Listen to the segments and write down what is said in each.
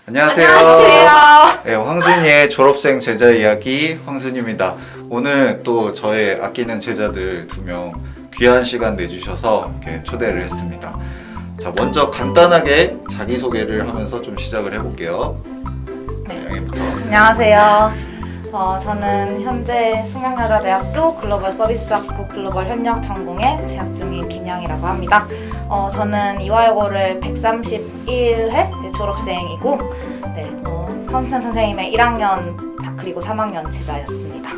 안녕하세요. 안녕하세요. 네, 황순이의 졸업생 제자 이야기 황순입니다. 오늘 또 저의 아끼는 제자들 2명 귀한 시간 내주셔서 이렇게 초대를 했습니다. 자, 먼저 간단하게 자기소개를 하면서 좀 시작을 해볼게요. 양이부터. 안녕하세요. 저는 현재 숙명여자대학교 글로벌 서비스학부 글로벌 협력 전공에 재학 중인 김양이라고 합니다. 저는 이화여고를 131회 졸업생이고, 네, 황순찬 선생님의 1학년 그리고 3학년 제자였습니다.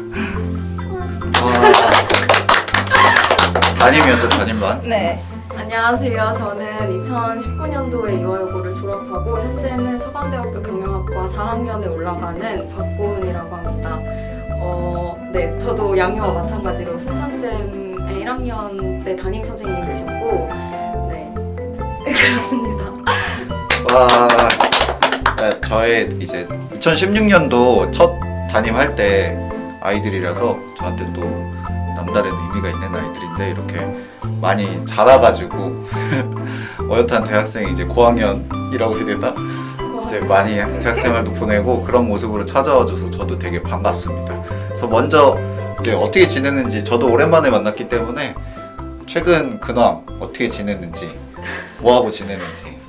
담임이었죠, 담임반. 네. 안녕하세요. 저는 2019년도에 이화여고를 졸업하고 현재는 서강대학교 경영학과 4학년에 올라가는 박고은이라고 합니다. 네, 저도 양이와 마찬가지로 순찬쌤의 1학년 때 담임 선생님이셨고, 네, 그렇습니다. 와, 네, 저의 이제 2016년도 첫 담임할 때 아이들이라서 저한테 또 남다른 의미가 있는 아이들인데 이렇게 많이 자라가지고 어엿한 대학생이 이제 고학년이라고 해야 되나? 이제 많이 대학생활도 보내고 그런 모습으로 찾아와줘서 저도 되게 반갑습니다. 그래서 먼저 이제 어떻게 지냈는지 저도 오랜만에 만났기 때문에 최근 근황 어떻게 지냈는지 뭐하고 지냈는지.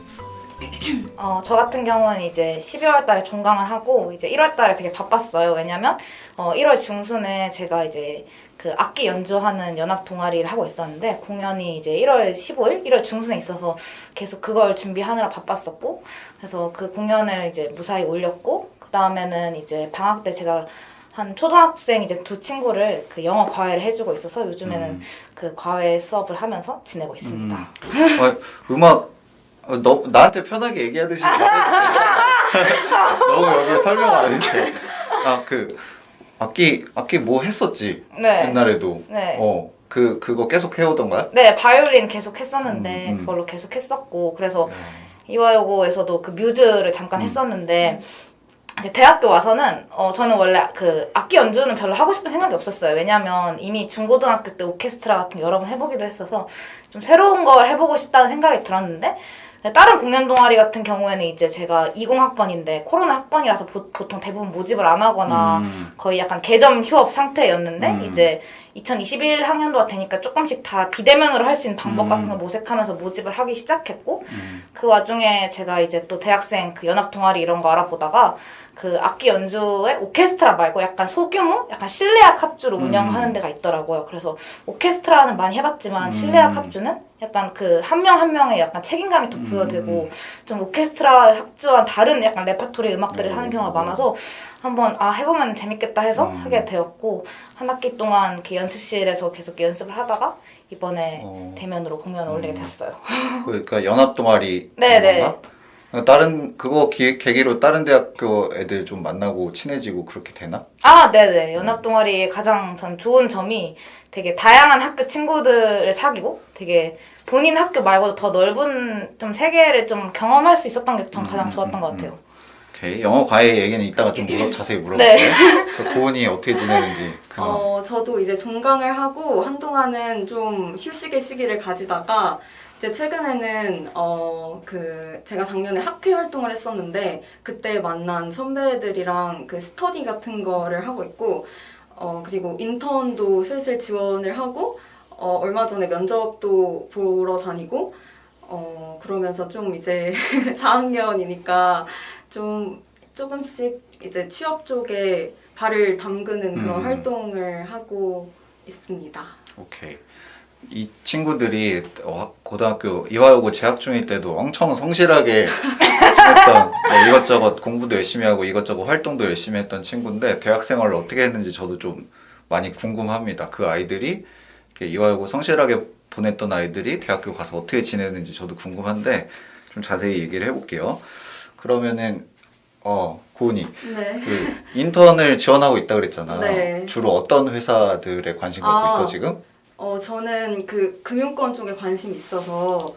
저 같은 경우는 이제 12월 달에 종강을 하고 이제 1월 달에 되게 바빴어요. 왜냐면 1월 중순에 제가 이제 그 악기 연주하는 연합 동아리를 하고 있었는데 공연이 이제 1월 15일, 1월 중순에 있어서 계속 그걸 준비하느라 바빴었고, 그래서 그 공연을 이제 무사히 올렸고, 그 다음에는 이제 방학 때 제가 한 초등학생 이제 2 친구를 그 영어 과외를 해주고 있어서 요즘에는 그 과외 수업을 하면서 지내고 있습니다. 음악 나한테 편하게 얘기하듯이 너무 여기 설명 안 했지. 그 악기 뭐 했었지? 네. 옛날에도. 네. 그거 계속 해오던 거야? 네, 바이올린 계속 했었는데, 음. 그걸로 계속 했었고, 그래서 이화여고에서도 그 뮤즈를 잠깐 했었는데, 이제 대학교 와서는, 저는 원래 그 악기 연주는 별로 하고 싶은 생각이 없었어요. 왜냐면 이미 중고등학교 때 오케스트라 같은 거 여러 번 해보기도 했어서, 좀 새로운 걸 해보고 싶다는 생각이 들었는데, 다른 공연 동아리 같은 경우에는 이제 제가 20학번인데 코로나 학번이라서 보통 대부분 모집을 안 하거나 거의 약간 개점 휴업 상태였는데 이제 2021학년도가 되니까 조금씩 다 비대면으로 할 수 있는 방법 같은 걸 모색하면서 모집을 하기 시작했고 그 와중에 제가 이제 또 대학생 그 연합 동아리 이런 거 알아보다가 그 악기 연주에 오케스트라 말고 약간 소규모? 약간 실내악 합주로 운영하는 데가 있더라고요. 그래서 오케스트라는 많이 해봤지만 실내악 합주는 약간 그 한 명 한 명의 약간 책임감이 더 부여되고 좀 오케스트라 합주와 다른 약간 레퍼토리 음악들을 하는 경우가 많아서 한번 해보면 재밌겠다 해서 하게 되었고 한 학기 동안 이렇게 연습실에서 계속 연습을 하다가 이번에 대면으로 공연을 올리게 됐어요. 그러니까 연합 동아리. 네네. 다른 그거 계기로 다른 대학교 애들 좀 만나고 친해지고 그렇게 되나? 네네. 연합 동아리의 가장 전 좋은 점이 되게 다양한 학교 친구들을 사귀고 되게 본인 학교 말고도 더 넓은 좀 세계를 좀 경험할 수 있었던 게 전 가장 좋았던 것 같아요. 오케이. 영어 과외 얘기는 이따가 좀 자세히 물어볼게요. 네. 그 고은이 어떻게 지내는지. 저도 이제 종강을 하고 한동안은 좀 휴식의 시기를 가지다가 이제 최근에는 제가 작년에 학회 활동을 했었는데 그때 만난 선배들이랑 그 스터디 같은 거를 하고 있고 그리고 인턴도 슬슬 지원을 하고 얼마 전에 면접도 보러 다니고 그러면서 좀 이제 4학년이니까 좀 조금씩 이제 취업 쪽에 발을 담그는 그런 활동을 하고 있습니다. 오케이. 이 친구들이 고등학교 이화여고 재학 중일 때도 엄청 성실하게 지냈던 이것저것 공부도 열심히 하고 이것저것 활동도 열심히 했던 친구인데 대학 생활을 어떻게 했는지 저도 좀 많이 궁금합니다. 그 아이들이 이화여고 성실하게 보냈던 아이들이 대학교 가서 어떻게 지내는지 저도 궁금한데 좀 자세히 얘기를 해볼게요. 그러면은 고은이 네. 그 인턴을 지원하고 있다 그랬잖아. 네. 주로 어떤 회사들에 관심 갖고 있어 지금? 저는 그 금융권 쪽에 관심이 있어서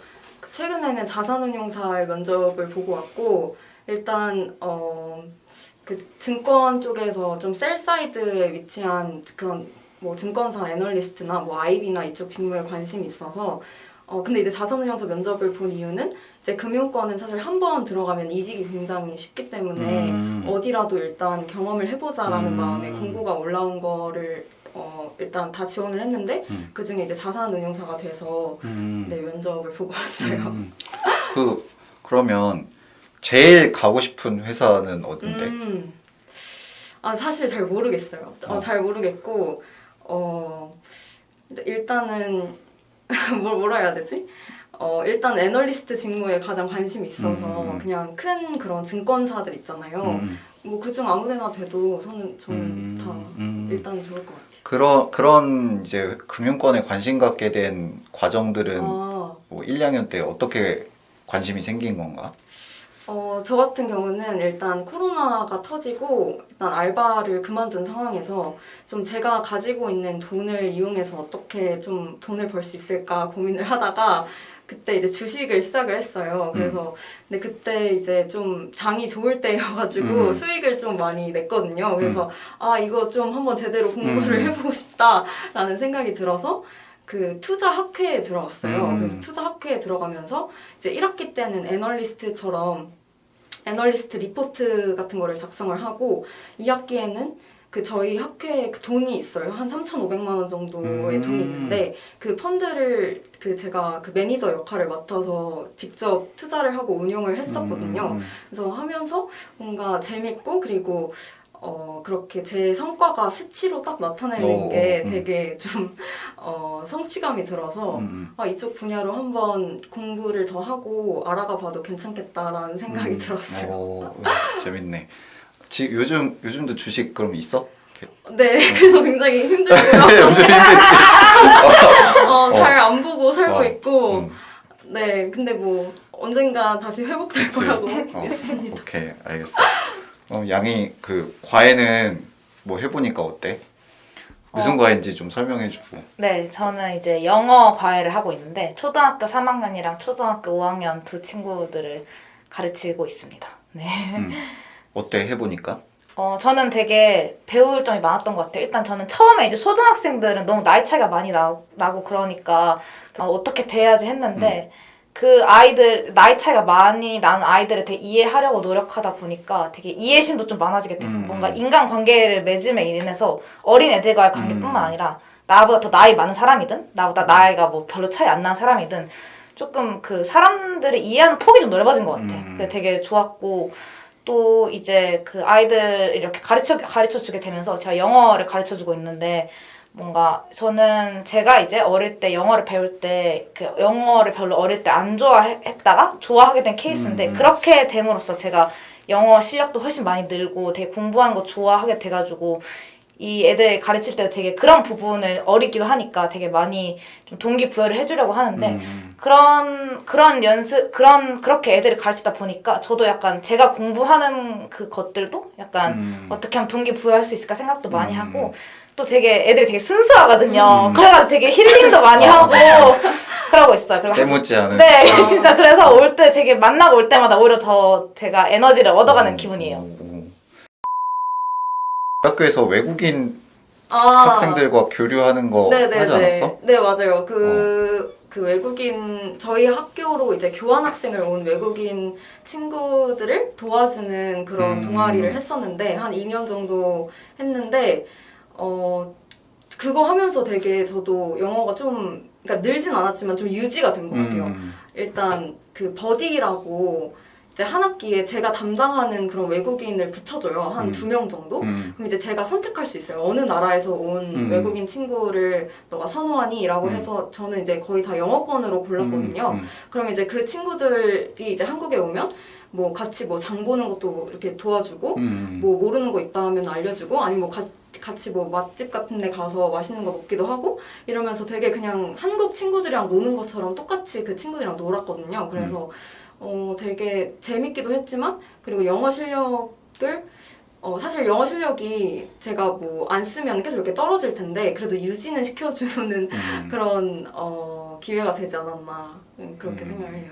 최근에는 자산운용사의 면접을 보고 왔고 일단 그 증권 쪽에서 좀 셀 사이드에 위치한 그런 뭐 증권사 애널리스트나 뭐 IB나 이쪽 직무에 관심이 있어서 근데 이제 자산운용사 면접을 본 이유는 이제 금융권은 사실 한 번 들어가면 이직이 굉장히 쉽기 때문에 어디라도 일단 경험을 해보자라는 마음에 공고가 올라온 거를 일단 다 지원을 했는데 그 중에 이제 자산운용사가 돼서 네, 면접을 보고 왔어요. 그러면 제일 가고 싶은 회사는 어딘데? 아 사실 잘 모르겠어요. 잘 모르겠고 근데 일단은 뭐라 해야 되지? 일단 애널리스트 직무에 가장 관심이 있어서 그냥 큰 그런 증권사들 있잖아요. 뭐 그중 아무데나 돼도 저는 다 일단 좋을 것 같아요. 그런 이제 금융권에 관심 갖게 된 과정들은 뭐 1, 2학년 때 어떻게 관심이 생긴 건가? 저 같은 경우는 일단 코로나가 터지고 일단 알바를 그만둔 상황에서 좀 제가 가지고 있는 돈을 이용해서 어떻게 좀 돈을 벌 수 있을까 고민을 하다가 그때 이제 주식을 시작을 했어요. 그래서 근데 그때 이제 좀 장이 좋을 때여가지고 수익을 좀 많이 냈거든요. 그래서 아 이거 좀 한번 제대로 공부를 해보고 싶다라는 생각이 들어서 그 투자 학회에 들어갔어요. 그래서 투자 학회에 들어가면서 이제 1학기 때는 애널리스트 리포트 같은 거를 작성을 하고 2학기에는 그 저희 학회에 그 돈이 있어요. 한 3,500만 원 정도의 돈이 있는데 그 펀드를 제가 그 매니저 역할을 맡아서 직접 투자를 하고 운용을 했었거든요. 그래서 하면서 뭔가 재밌고 그리고 그렇게 제 성과가 수치로 딱 나타내는 게 되게 좀 성취감이 들어서 이쪽 분야로 한번 공부를 더 하고 알아가 봐도 괜찮겠다라는 생각이 들었어요. 재밌네. 요즘도 주식 그럼 있어? 네, 그래서 굉장히 힘들고요. 요즘 힘들지. 잘 안 보고 살고 있고 네, 근데 뭐 언젠가 다시 회복될 거라고 믿습니다. 오케이, 알겠어. 양이 그 과외는 뭐 해보니까 어때? 무슨 과외인지 좀 설명해주고. 네, 저는 이제 영어 과외를 하고 있는데 초등학교 3학년이랑 초등학교 5학년 두 친구들을 가르치고 있습니다. 네. 어때 해보니까? 저는 되게 배울 점이 많았던 것 같아요. 일단 저는 처음에 이제 초등학생들은 너무 나이 차이가 많이 나고 그러니까 어떻게 대해야지 했는데 그 아이들 나이 차이가 많이 나는 아이들을 되게 이해하려고 노력하다 보니까 되게 이해심도 좀 많아지게 되고 뭔가 인간관계를 맺음에 인해서 어린 애들과의 관계뿐만 아니라 나보다 더 나이 많은 사람이든 나보다 나이가 뭐 별로 차이 안 나는 사람이든 조금 그 사람들을 이해하는 폭이 좀 넓어진 것 같아요. 그게 되게 좋았고 또 이제 그 아이들 이렇게 가르쳐주게 되면서 제가 영어를 가르쳐주고 있는데 뭔가 저는 제가 이제 어릴 때 영어를 배울 때 그 영어를 별로 어릴 때 안 좋아했다가 좋아하게 된 케이스인데 그렇게 됨으로써 제가 영어 실력도 훨씬 많이 늘고 되게 공부하는 거 좋아하게 돼가지고 이 애들 가르칠 때 되게 그런 부분을 어리기도 하니까 되게 많이 좀 동기부여를 해주려고 하는데 그런 연습 그렇게 애들을 가르치다 보니까 저도 약간 제가 공부하는 그 것들도 약간 어떻게 하면 동기부여할 수 있을까 생각도 많이 하고 또 되게 애들이 되게 순수하거든요. 그래가지고 되게 힐링도 많이 하고 그러고 있어요. 때묻지 않은. 네, 진짜 그래서 올 때 되게 만나고 올 때마다 오히려 더 제가 에너지를 얻어가는 기분이에요. 학교에서 외국인 학생들과 교류하는 거 하지 않았어? 네, 맞아요. 그 외국인 저희 학교로 이제 교환 학생을 온 외국인 친구들을 도와주는 그런 동아리를 했었는데 한 2년 정도 했는데 그거 하면서 되게 저도 영어가 좀 그러니까 늘진 않았지만 좀 유지가 된 것 같아요. 일단 그 버디라고 이제 한 학기에 제가 담당하는 그런 외국인을 붙여줘요. 한 2명 정도? 그럼 이제 제가 선택할 수 있어요. 어느 나라에서 온 외국인 친구를 너가 선호하니? 라고 해서 저는 이제 거의 다 영어권으로 골랐거든요. 그럼 이제 그 친구들이 이제 한국에 오면 뭐 같이 뭐 장 보는 것도 이렇게 도와주고 뭐 모르는 거 있다 하면 알려주고 아니면 뭐 같이 뭐 맛집 같은 데 가서 맛있는 거 먹기도 하고 이러면서 되게 그냥 한국 친구들이랑 노는 것처럼 똑같이 그 친구들이랑 놀았거든요. 그래서 되게 재밌기도 했지만 그리고 영어 실력을 사실 영어 실력이 제가 뭐 안 쓰면 계속 이렇게 떨어질 텐데 그래도 유지는 시켜주는 그런 기회가 되지 않았나 그렇게 생각을 해요.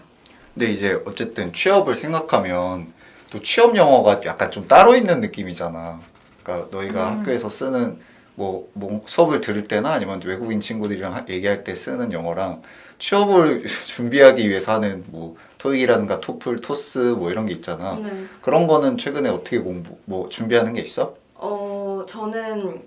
근데 이제 어쨌든 취업을 생각하면 또 취업 영어가 약간 좀 따로 있는 느낌이잖아. 그러니까 너희가 학교에서 쓰는 뭐 수업을 들을 때나 아니면 외국인 친구들이랑 얘기할 때 쓰는 영어랑 취업을 준비하기 위해서 하는 뭐 토익이라든가 토플, 토스 뭐 이런 게 있잖아. 네. 그런 거는 최근에 어떻게 뭐 준비하는 게 있어? 저는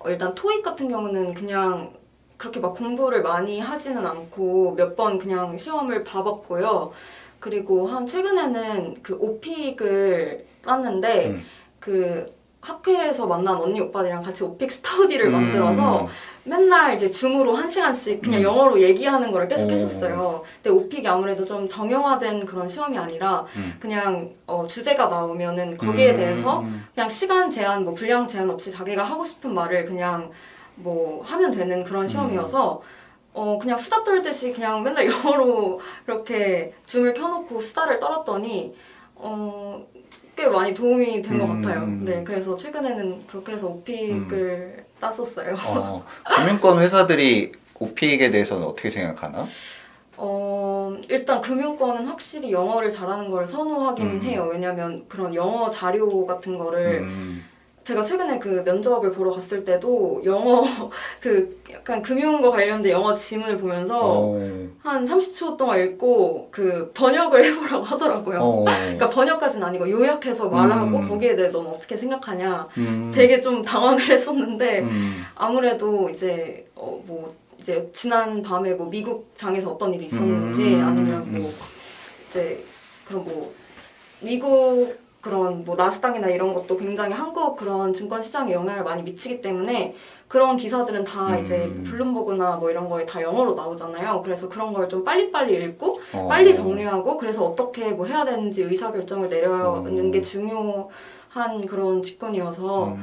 일단 토익 같은 경우는 그냥 그렇게 막 공부를 많이 하지는 않고 몇 번 그냥 시험을 봐봤고요. 그리고 최근에는 그 오픽을 땄는데 그 학회에서 만난 언니 오빠들이랑 같이 오픽 스터디를 만들어서 맨날 이제 줌으로 1시간씩 그냥 영어로 얘기하는 거를 계속 했었어요. 근데 오픽이 아무래도 좀 정형화된 그런 시험이 아니라 그냥 주제가 나오면은 거기에 대해서 그냥 시간 제한, 뭐 분량 제한 없이 자기가 하고 싶은 말을 그냥 뭐 하면 되는 그런 시험이어서 그냥 수다 떨듯이 그냥 맨날 영어로 이렇게 줌을 켜놓고 수다를 떨었더니 꽤 많이 도움이 된 것 같아요. 네, 그래서 최근에는 그렇게 해서 오픽을 땄었어요. 금융권 회사들이 오픽에 대해서는 어떻게 생각하나? 일단 금융권은 확실히 영어를 잘하는 걸 선호하긴 해요. 왜냐면 그런 영어 자료 같은 거를 제가 최근에 그 면접을 보러 갔을 때도 영어 그 약간 금융과 관련된 영어 지문을 보면서 한 30초 동안 읽고 그 번역을 해보라고 하더라고요. 그러니까 번역까지는 아니고 요약해서 말하고 거기에 대해 넌 어떻게 생각하냐. 되게 좀 당황을 했었는데 아무래도 이제 뭐 이제 지난 밤에 뭐 미국 장에서 어떤 일이 있었는지 아니면 뭐 이제 그런 뭐 미국 그런 뭐 나스닥이나 이런 것도 굉장히 한국 그런 증권 시장에 영향을 많이 미치기 때문에 그런 기사들은 다 이제 블룸버그나 뭐 이런 거에 다 영어로 나오잖아요. 그래서 그런 걸 좀 빨리빨리 읽고 빨리 정리하고 그래서 어떻게 뭐 해야 되는지 의사결정을 내려는 게 중요한 그런 직군이어서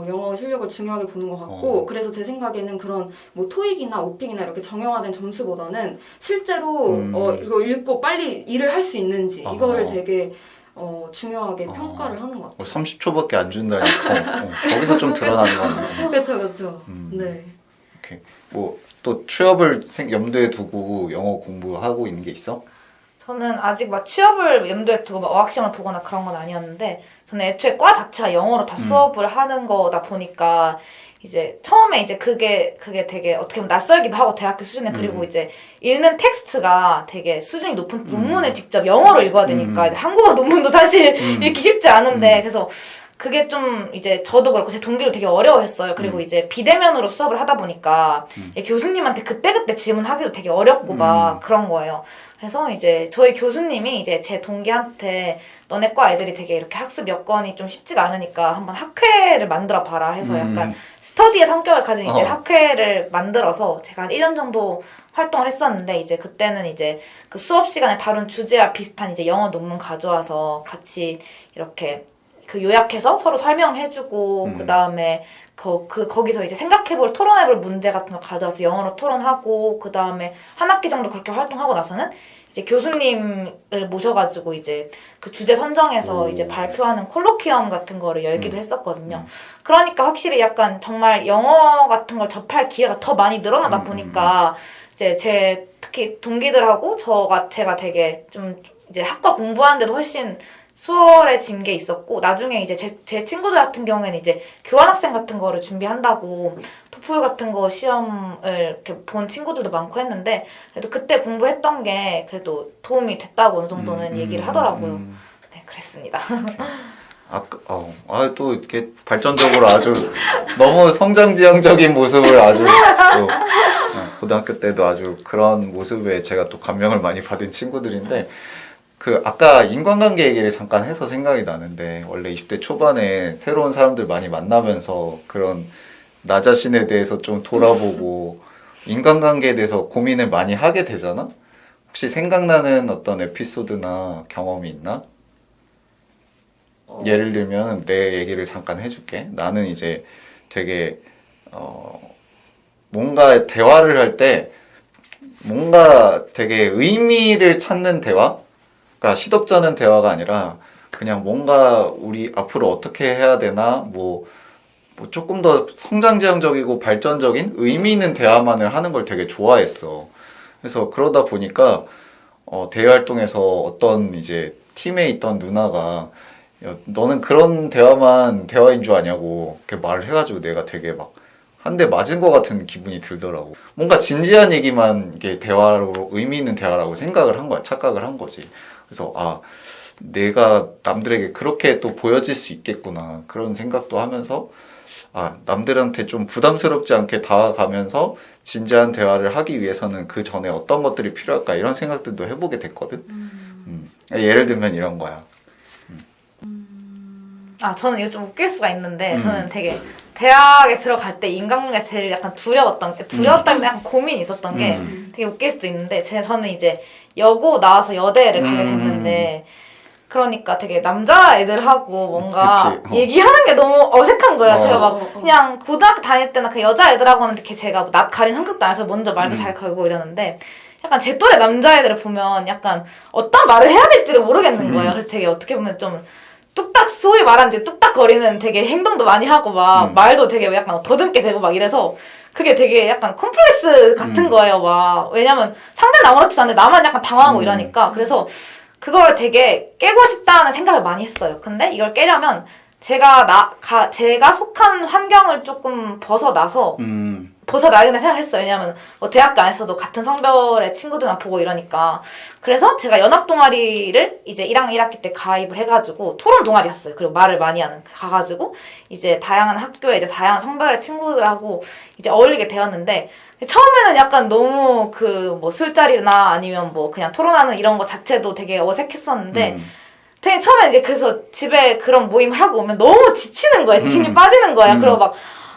영어 실력을 중요하게 보는 것 같고 그래서 제 생각에는 그런 뭐 토익이나 오픽이나 이렇게 정형화된 점수보다는 실제로 이거 읽고 빨리 일을 할 수 있는지 이거를 되게 중요하게 평가를 하는 것 같아요. 30초밖에 안 준다니까 거기서 좀 드러나는 거 아니야? 그렇죠. 네. 오케이. 뭐 또 취업을 염두에 두고 영어 공부하고 있는 게 있어? 저는 아직 막 취업을 염두에 두고 막 어학시험을 보거나 그런 건 아니었는데 저는 애초에 과 자체가 영어로 다 수업을 하는 거다 보니까 이제 처음에 이제 그게 되게 어떻게 보면 낯설기도 하고 대학교 수준에 그리고 이제 읽는 텍스트가 되게 수준이 높은 논문을 직접 영어로 읽어야 되니까 이제 한국어 논문도 사실 읽기 쉽지 않은데 그래서 그게 좀 이제 저도 그렇고 제 동기도 되게 어려워했어요. 그리고 이제 비대면으로 수업을 하다 보니까 교수님한테 그때그때 질문하기도 되게 어렵고 막 그런 거예요. 그래서 이제 저희 교수님이 이제 제 동기한테 너네 과 애들이 되게 이렇게 학습 여건이 좀 쉽지가 않으니까 한번 학회를 만들어 봐라 해서 약간 스터디의 성격을 가진 이제 학회를 만들어서 제가 한 1년 정도 활동을 했었는데 이제 그때는 이제 그 수업 시간에 다룬 주제와 비슷한 이제 영어 논문 가져와서 같이 이렇게 그 요약해서 서로 설명해주고 그 다음에 거기서 이제 생각해볼 토론해볼 문제 같은 거 가져와서 영어로 토론하고 그 다음에 한 학기 정도 그렇게 활동하고 나서는 이제 교수님을 모셔가지고 이제 그 주제 선정해서 이제 발표하는 콜로퀴엄 같은 거를 열기도 했었거든요. 그러니까 확실히 약간 정말 영어 같은 걸 접할 기회가 더 많이 늘어나다 보니까 이제 제 특히 동기들하고 제가 되게 좀 이제 학과 공부하는데도 훨씬 수월해진 게 있었고 나중에 이제 제 친구들 같은 경우에는 이제 교환학생 같은 거를 준비한다고 토플 같은 거 시험을 이렇게 본 친구들도 많고 했는데 그래도 그때 공부했던 게 그래도 도움이 됐다고 어느 정도는 얘기를 하더라고요. 네, 그랬습니다. 또 이렇게 발전적으로 아주 너무 성장지향적인 모습을 아주 또, 고등학교 때도 아주 그런 모습에 제가 또 감명을 많이 받은 친구들인데 아까 인간관계 얘기를 잠깐 해서 생각이 나는데 원래 20대 초반에 새로운 사람들 많이 만나면서 그런 나 자신에 대해서 좀 돌아보고 인간관계에 대해서 고민을 많이 하게 되잖아? 혹시 생각나는 어떤 에피소드나 경험이 있나? 예를 들면 내 얘기를 잠깐 해줄게. 나는 이제 되게 뭔가 대화를 할 때 뭔가 되게 의미를 찾는 대화? 그러니까 시덥잖은 대화가 아니라 그냥 뭔가 우리 앞으로 어떻게 해야 되나 뭐 조금 더 성장지향적이고 발전적인 의미 있는 대화만을 하는 걸 되게 좋아했어. 그래서 그러다 보니까 대외 활동에서 어떤 이제 팀에 있던 누나가 야, 너는 그런 대화만 대화인 줄 아냐고 이렇게 말을 해가지고 내가 되게 막 한 대 맞은 것 같은 기분이 들더라고. 뭔가 진지한 얘기만 이게 대화로 의미 있는 대화라고 생각을 한 거야. 착각을 한 거지. 그래서 아 내가 남들에게 그렇게 또 보여질 수 있겠구나 그런 생각도 하면서 아 남들한테 좀 부담스럽지 않게 다가가면서 진지한 대화를 하기 위해서는 그 전에 어떤 것들이 필요할까 이런 생각들도 해보게 됐거든. 예를 들면 이런 거야. 아, 저는 이거 좀 웃길 수가 있는데, 저는 되게 대학에 들어갈 때 인간관계가 제일 약간 두려웠다는 약간 고민이 있었던 게 되게 웃길 수도 있는데, 저는 이제 여고 나와서 여대를 가게 됐는데, 그러니까 되게 남자애들하고 뭔가 그치, 얘기하는 게 너무 어색한 거예요. 제가 막 어. 그냥 고등학교 다닐 때나 그 여자애들하고는 이렇게 제가 뭐 낯 가린 성격도 아니어서 먼저 말도 잘 걸고 이러는데, 약간 제 또래 남자애들을 보면 약간 어떤 말을 해야 될지를 모르겠는 거예요. 그래서 되게 어떻게 보면 좀 뚝딱 소위 말하는 이제 뚝딱거리는 되게 행동도 많이 하고 막 말도 되게 약간 더듬게 되고 막 이래서 그게 되게 약간 콤플렉스 같은 거예요. 막 왜냐면 상대는 아무렇지도 않은데 나만 약간 당황하고 이러니까 그래서 그걸 되게 깨고 싶다는 생각을 많이 했어요. 근데 이걸 깨려면 제가 속한 환경을 조금 벗어나서 벗어나야 된다 생각했어요. 왜냐면 뭐 대학교 안에서도 같은 성별의 친구들만 보고 이러니까. 그래서 제가 연합 동아리를 이제 1학년 1학기 때 가입을 해가지고 토론 동아리였어요. 그리고 말을 많이 하는 가가지고 이제 다양한 학교에 이제 다양한 성별의 친구들하고 이제 어울리게 되었는데 처음에는 약간 너무 그 뭐 술자리나 아니면 뭐 그냥 토론하는 이런 거 자체도 되게 어색했었는데 되게 처음에 이제 그래서 집에 그런 모임 하고 오면 너무 지치는 거예요. 진이 빠지는 거야. 그리고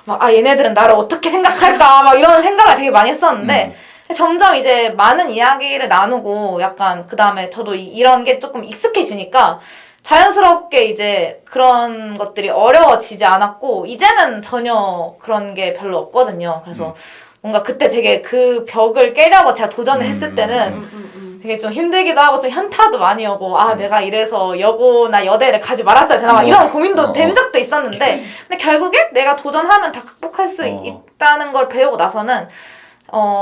아, 얘네들은 나를 어떻게 생각할까? 막 이런 생각을 되게 많이 했었는데, 점점 이제 많은 이야기를 나누고, 약간, 그 다음에 저도 이런 게 조금 익숙해지니까, 자연스럽게 이제 그런 것들이 어려워지지 않았고, 이제는 전혀 그런 게 별로 없거든요. 그래서 뭔가 그때 되게 그 벽을 깨려고 제가 도전을 했을 때는, 되게 좀 힘들기도 하고 좀 현타도 많이 오고 아 내가 이래서 여고나 여대를 가지 말았어야 되나 막 이런 고민도 된 적도 있었는데 근데 결국에 내가 도전하면 다 극복할 수 있다는 걸 배우고 나서는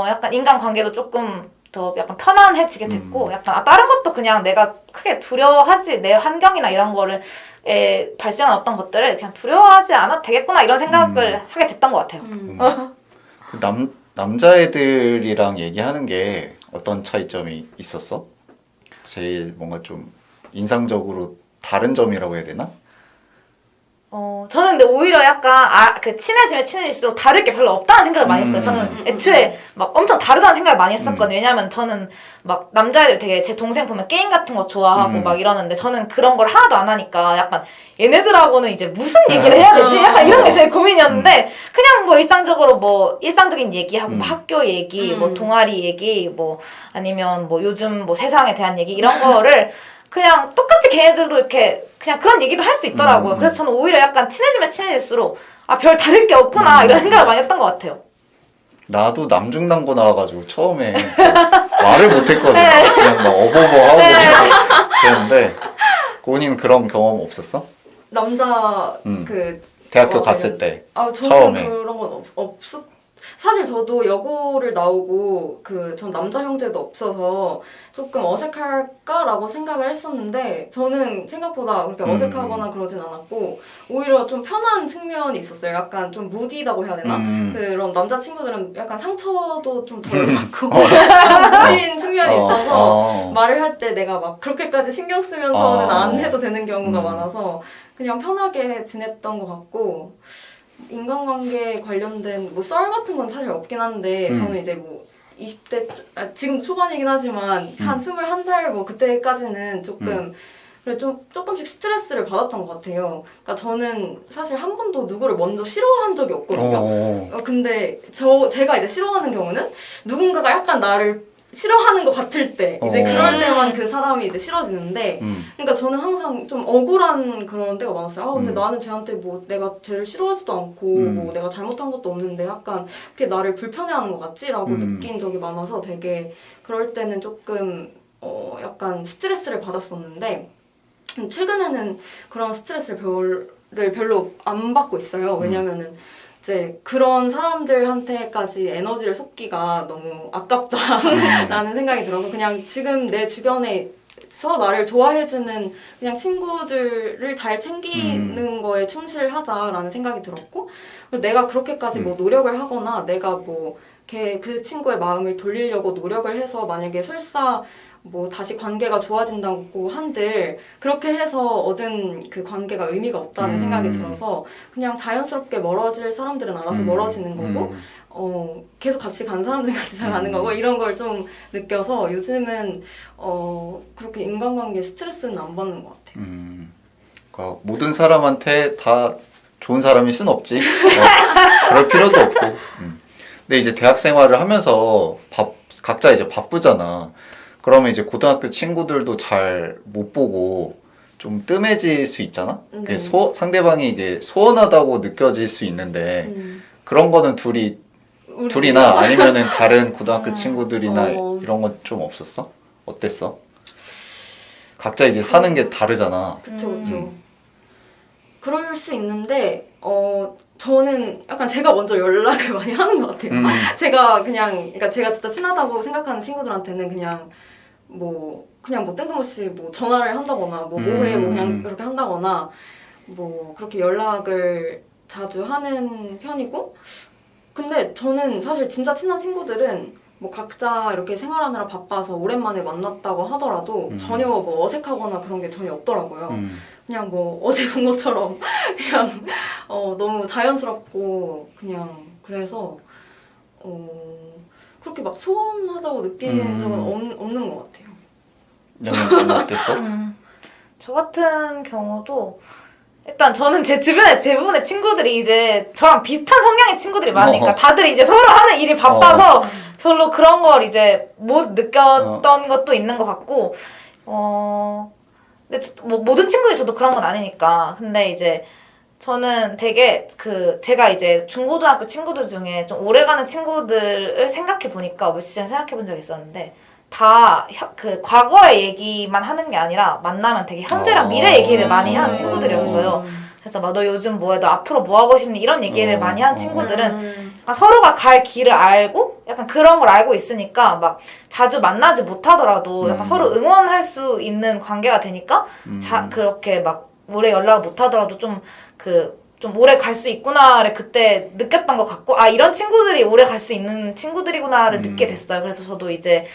약간 인간관계도 조금 더 약간 편안해지게 됐고 약간 다른 것도 그냥 내가 크게 두려워하지 내 환경이나 이런 거를 발생한 어떤 것들을 그냥 두려워하지 않아도 되겠구나 이런 생각을 하게 됐던 것 같아요. 그 남자애들이랑 얘기하는 게 어떤 차이점이 있었어? 제일 뭔가 좀 인상적으로 다른 점이라고 해야 되나? 저는 근데 오히려 약간 그 친해지면 친해질수록 다를 게 별로 없다는 생각을 많이 했어요. 저는 애초에 막 엄청 다르다는 생각을 많이 했었거든요. 왜냐면 저는 막 남자애들 되게 제 동생 보면 게임 같은 거 좋아하고 막 이러는데 저는 그런 걸 하나도 안 하니까 약간 얘네들하고는 이제 무슨 얘기를 해야 되지? 약간 이런 게 제일 고민이었는데 그냥 뭐 일상적으로 뭐 일상적인 얘기하고 뭐 학교 얘기, 뭐 동아리 얘기, 뭐 아니면 뭐 요즘 뭐 세상에 대한 얘기 이런 거를 그냥 똑같이 걔네들도 이렇게 그냥 그런 얘기도 할 수 있더라고요. 그래서 저는 오히려 약간 친해지면 친해질수록 아, 별 다를 게 없구나 이런 생각을 많이 했던 것 같아요. 나도 남중남고 나와가지고 처음에 말을 못했거든. 그냥 막 어버버하고 그랬는데 고은이는 그런 경험 없었어? 남자 그 대학교 갔을 때 저는 처음에. 그런 건 없었. 사실 저도 여고를 나오고 전 남자 형제도 없어서 조금 어색할까라고 생각을 했었는데 저는 생각보다 그렇게 어색하거나 그러진 않았고 오히려 좀 편한 측면이 있었어요. 약간 좀 무디다고 해야 되나? 그런 남자 친구들은 약간 상처도 좀 덜 받고 무디인 측면이 있어서 말을 할 때 내가 막 그렇게까지 신경 쓰면서는 안 해도 되는 경우가 많아서 그냥 편하게 지냈던 것 같고 인간관계 관련된 뭐 썰 같은 건 사실 없긴 한데 저는 이제 뭐 20대 지금 초반이긴 하지만 한 21살 뭐 그때까지는 조금 그래 조금씩 스트레스를 받았던 것 같아요. 그러니까 저는 사실 한 번도 누구를 먼저 싫어한 적이 없거든요. 근데 제가 이제 싫어하는 경우는 누군가가 약간 나를 싫어하는 것 같을 때 이제 그럴 때만 그 사람이 이제 싫어지는데 그러니까 저는 항상 좀 억울한 그런 때가 많았어요. 근데 나는 쟤한테 뭐 내가 쟤를 싫어하지도 않고 뭐 내가 잘못한 것도 없는데 약간 그렇게 나를 불편해하는 것 같지라고 느낀 적이 많아서 되게 그럴 때는 조금 약간 스트레스를 받았었는데 최근에는 그런 스트레스를 별로 안 받고 있어요. 왜냐면은 이제 그런 사람들한테까지 에너지를 쏟기가 너무 아깝다라는 생각이 들어서 그냥 지금 내 주변에 서로 나를 좋아해주는 그냥 친구들을 잘 챙기는 거에 충실하자라는 생각이 들었고, 그리고 내가 그렇게까지 뭐 노력을 하거나 내가 뭐 그 친구의 마음을 돌리려고 노력을 해서 만약에 설사 뭐 다시 관계가 좋아진다고 한들 그렇게 해서 얻은 그 관계가 의미가 없다는 생각이 들어서 그냥 자연스럽게 멀어질 사람들은 알아서 멀어지는 거고 계속 같이 가는 사람들이 같이 잘 가는 거고 이런 걸 좀 느껴서 요즘은 그렇게 인간관계에 스트레스는 안 받는 것 같아요. 그러니까 모든 사람한테 다 좋은 사람일 순 없지. 그럴 필요도 없고. 근데 이제 대학 생활을 하면서 각자 이제 바쁘잖아. 그러면 이제 고등학교 친구들도 잘 못 보고 좀 뜸해질 수 있잖아. 상대방이 이게 소원하다고 느껴질 수 있는데 그런 거는 둘이나 아니면은 다른 고등학교 친구들이나 이런 건 좀 없었어? 어땠어? 각자 이제 사는 게 다르잖아. 그쵸. 그럴 수 있는데 저는 약간 제가 먼저 연락을 많이 하는 것 같아요. 그러니까 제가 진짜 친하다고 생각하는 친구들한테는 그냥 뭐 뜬금없이 뭐 전화를 한다거나 뭐해 뭐 그냥 그렇게 한다거나 뭐 그렇게 연락을 자주 하는 편이고, 근데 저는 사실 진짜 친한 친구들은 뭐 각자 이렇게 생활하느라 바빠서 오랜만에 만났다고 하더라도 전혀 뭐 어색하거나 그런 게 전혀 없더라고요. 그냥 뭐 어제 본 것처럼 그냥 너무 자연스럽고 그냥 그래서 그렇게 막 소원하다고 느끼는 적은 없는 것 같아요. 너는 어땠어? 저 같은 경우도 일단 저는 제 주변에 대부분의 친구들이 이제 저랑 비슷한 성향의 친구들이 많으니까 다들 이제 서로 하는 일이 바빠서 별로 그런 걸 이제 못 느꼈던 것도 있는 것 같고 근데 뭐 모든 친구들이 저도 그런 건 아니니까. 근데 이제 저는 되게 제가 이제 중고등학교 친구들 중에 좀 오래가는 친구들을 생각해 보니까 며칠 전에 생각해 본 적이 있었는데 다 과거의 얘기만 하는 게 아니라 만나면 되게 현재랑 미래 얘기를 많이 하는 친구들이었어요. 그래서 막 너 요즘 뭐해? 너 앞으로 뭐 하고 싶니? 이런 얘기를 많이 하는 친구들은 약간 서로가 갈 길을 알고 약간 그런 걸 알고 있으니까 막 자주 만나지 못하더라도 약간 서로 응원할 수 있는 관계가 되니까 그렇게 막 오래 연락을 못하더라도 좀 오래 갈 수 있구나를 그때 느꼈던 것 같고, 이런 친구들이 오래 갈 수 있는 친구들이구나를 느끼게 됐어요. 그래서 저도 이제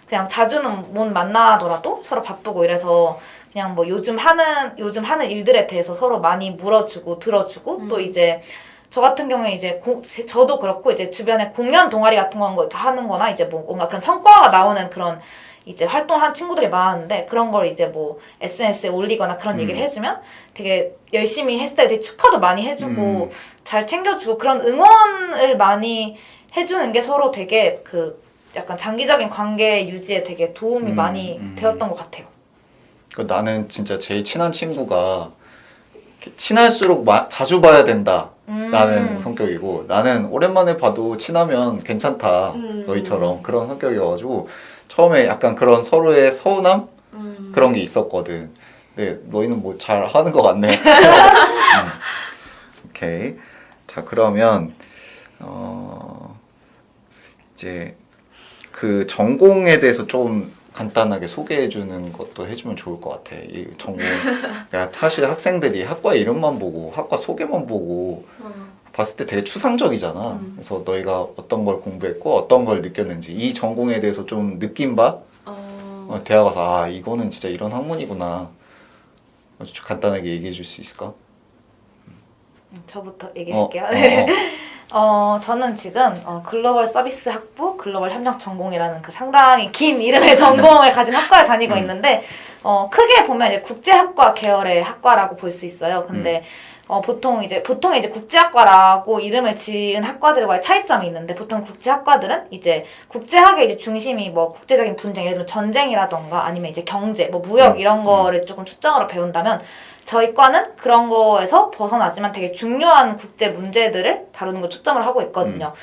그냥 자주는 못 만나더라도 서로 바쁘고 이래서 그냥 뭐 요즘 하는 일들에 대해서 서로 많이 물어주고 들어주고 또 이제 저 같은 경우에 이제 저도 그렇고 이제 주변에 공연 동아리 같은 거 이렇게 하는 거나 이제 뭐 뭔가 그런 성과가 나오는 그런 이제 활동한 친구들이 많은데 그런 걸 이제 뭐 SNS에 올리거나 그런 얘기를 해주면 되게 열심히 했을 때 되게 축하도 많이 해주고 잘 챙겨주고 그런 응원을 많이 해주는 게 서로 되게 약간 장기적인 관계 유지에 되게 도움이 많이 되었던 것 같아요. 나는 진짜 제일 친한 친구가 친할수록 자주 봐야 된다라는 성격이고, 나는 오랜만에 봐도 친하면 괜찮다 너희처럼 그런 성격이어가지고 처음에 약간 그런 서로의 서운함 그런 게 있었거든. 근데 너희는 뭐 잘 하는 것 같네. 오케이. 자, 그러면 이제 그 전공에 대해서 좀 간단하게 소개해주는 것도 해주면 좋을 것 같아. 이 전공. 사실 학생들이 학과 이름만 보고 학과 소개만 보고 봤을 때 되게 추상적이잖아. 그래서 너희가 어떤 걸 공부했고 어떤 걸 느꼈는지 이 전공에 대해서 좀 느낀 바 대학 가서 이거는 진짜 이런 학문이구나. 간단하게 얘기해 줄 수 있을까? 저부터 얘기할게요. 저는 지금 글로벌 서비스 학부 글로벌 협력 전공이라는 상당히 긴 이름의 전공을 가진 학과에 다니고 있는데 크게 보면 이제 국제학과 계열의 학과라고 볼 수 있어요. 근데 보통 이제 국제학과라고 이름을 지은 학과들과의 차이점이 있는데, 보통 국제학과들은 이제 국제학의 이제 중심이 뭐 국제적인 분쟁, 예를 들면 전쟁이라던가 아니면 이제 경제, 뭐 무역 이런 거를 조금 초점으로 배운다면, 저희 과는 그런 거에서 벗어나지만 되게 중요한 국제 문제들을 다루는 걸 초점을 하고 있거든요.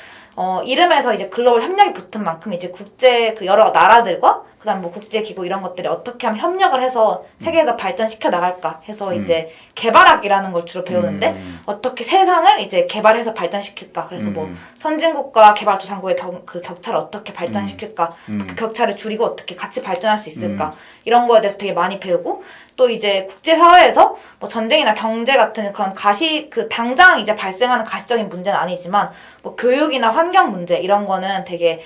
이름에서 이제 글로벌 협력이 붙은 만큼 이제 국제 여러 나라들과 그다음 뭐 국제기구 이런 것들이 어떻게 하면 협력을 해서 세계에서 발전시켜 나갈까 해서 이제 개발학이라는 걸 주로 배우는데 어떻게 세상을 이제 개발해서 발전시킬까. 그래서 뭐 선진국과 개발도상국의 그 격차를 어떻게 발전시킬까. 그 격차를 줄이고 어떻게 같이 발전할 수 있을까. 이런 거에 대해서 되게 많이 배우고 또 이제 국제사회에서 뭐 전쟁이나 경제 같은 그런 그 당장 이제 발생하는 가시적인 문제는 아니지만 뭐 교육이나 환경 문제 이런 거는 되게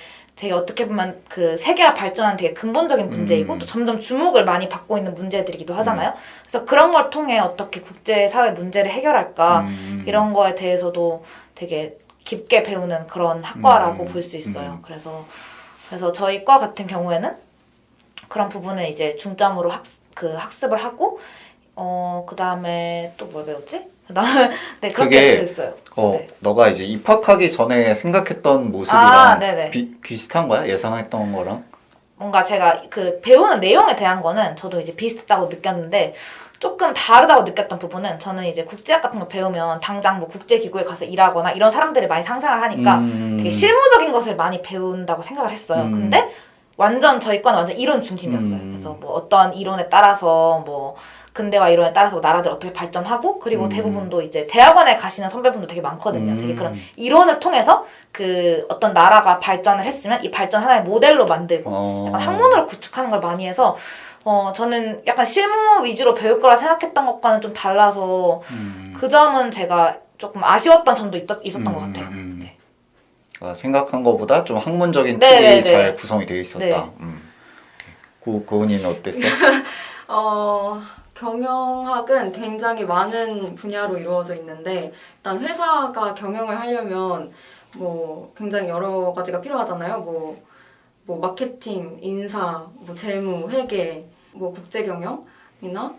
어떻게 보면 그 세계가 발전한 되게 근본적인 문제이고 또 점점 주목을 많이 받고 있는 문제들이기도 하잖아요. 그래서 그런 걸 통해 어떻게 국제사회 문제를 해결할까 이런 거에 대해서도 되게 깊게 배우는 그런 학과라고 볼 수 있어요. 그래서 저희 과 같은 경우에는 그런 부분을 이제 중점으로 학습을 하고 그 다음에 또 뭘 배웠지? 네, 그렇게 됐어요. 네. 너가 이제 입학하기 전에 생각했던 모습이랑 네네. 비슷한 거야? 예상했던 거랑? 뭔가 제가 그 배우는 내용에 대한 거는 저도 이제 비슷하다고 느꼈는데 조금 다르다고 느꼈던 부분은 저는 이제 국제학 같은 거 배우면 당장 뭐 국제기구에 가서 일하거나 이런 사람들이 많이 상상을 하니까 되게 실무적인 것을 많이 배운다고 생각을 했어요. 근데 완전 저희 과는 완전 이론 중심이었어요. 그래서 뭐 어떤 이론에 따라서 뭐 근대화 이론에 따라서 나라들 어떻게 발전하고 그리고 대부분도 이제 대학원에 가시는 선배분도 되게 많거든요. 되게 그런 이론을 통해서 그 어떤 나라가 발전을 했으면 이 발전 하나의 모델로 만들고 약간 학문으로 구축하는 걸 많이 해서 저는 약간 실무 위주로 배울 거라 생각했던 것과는 좀 달라서 그 점은 제가 조금 아쉬웠던 점도 있었던 것 같아요. 네. 생각한 것보다 좀 학문적인 네네네. 틀이 잘 구성이 되어 있었다. 네. 고은이는 어땠어? 경영학은 굉장히 많은 분야로 이루어져 있는데 일단 회사가 경영을 하려면 뭐 굉장히 여러 가지가 필요하잖아요. 뭐 마케팅, 인사, 뭐 재무, 회계, 뭐 국제 경영이나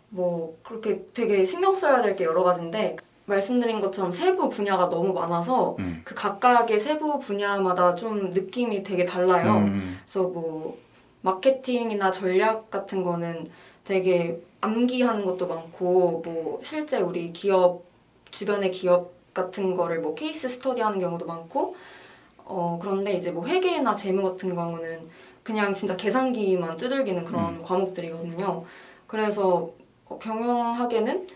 뭐 그렇게 되게 신경 써야 될 게 여러 가지인데 말씀드린 것처럼 세부 분야가 너무 많아서 그 각각의 세부 분야마다 좀 느낌이 되게 달라요. 그래서 뭐 마케팅이나 전략 같은 거는 되게 암기하는 것도 많고 뭐 실제 우리 기업 주변의 기업 같은 거를 뭐 케이스 스터디 하는 경우도 많고 그런데 이제 뭐 회계나 재무 같은 경우는 그냥 진짜 계산기만 두들기는 그런 과목들이거든요. 그래서 경영학에는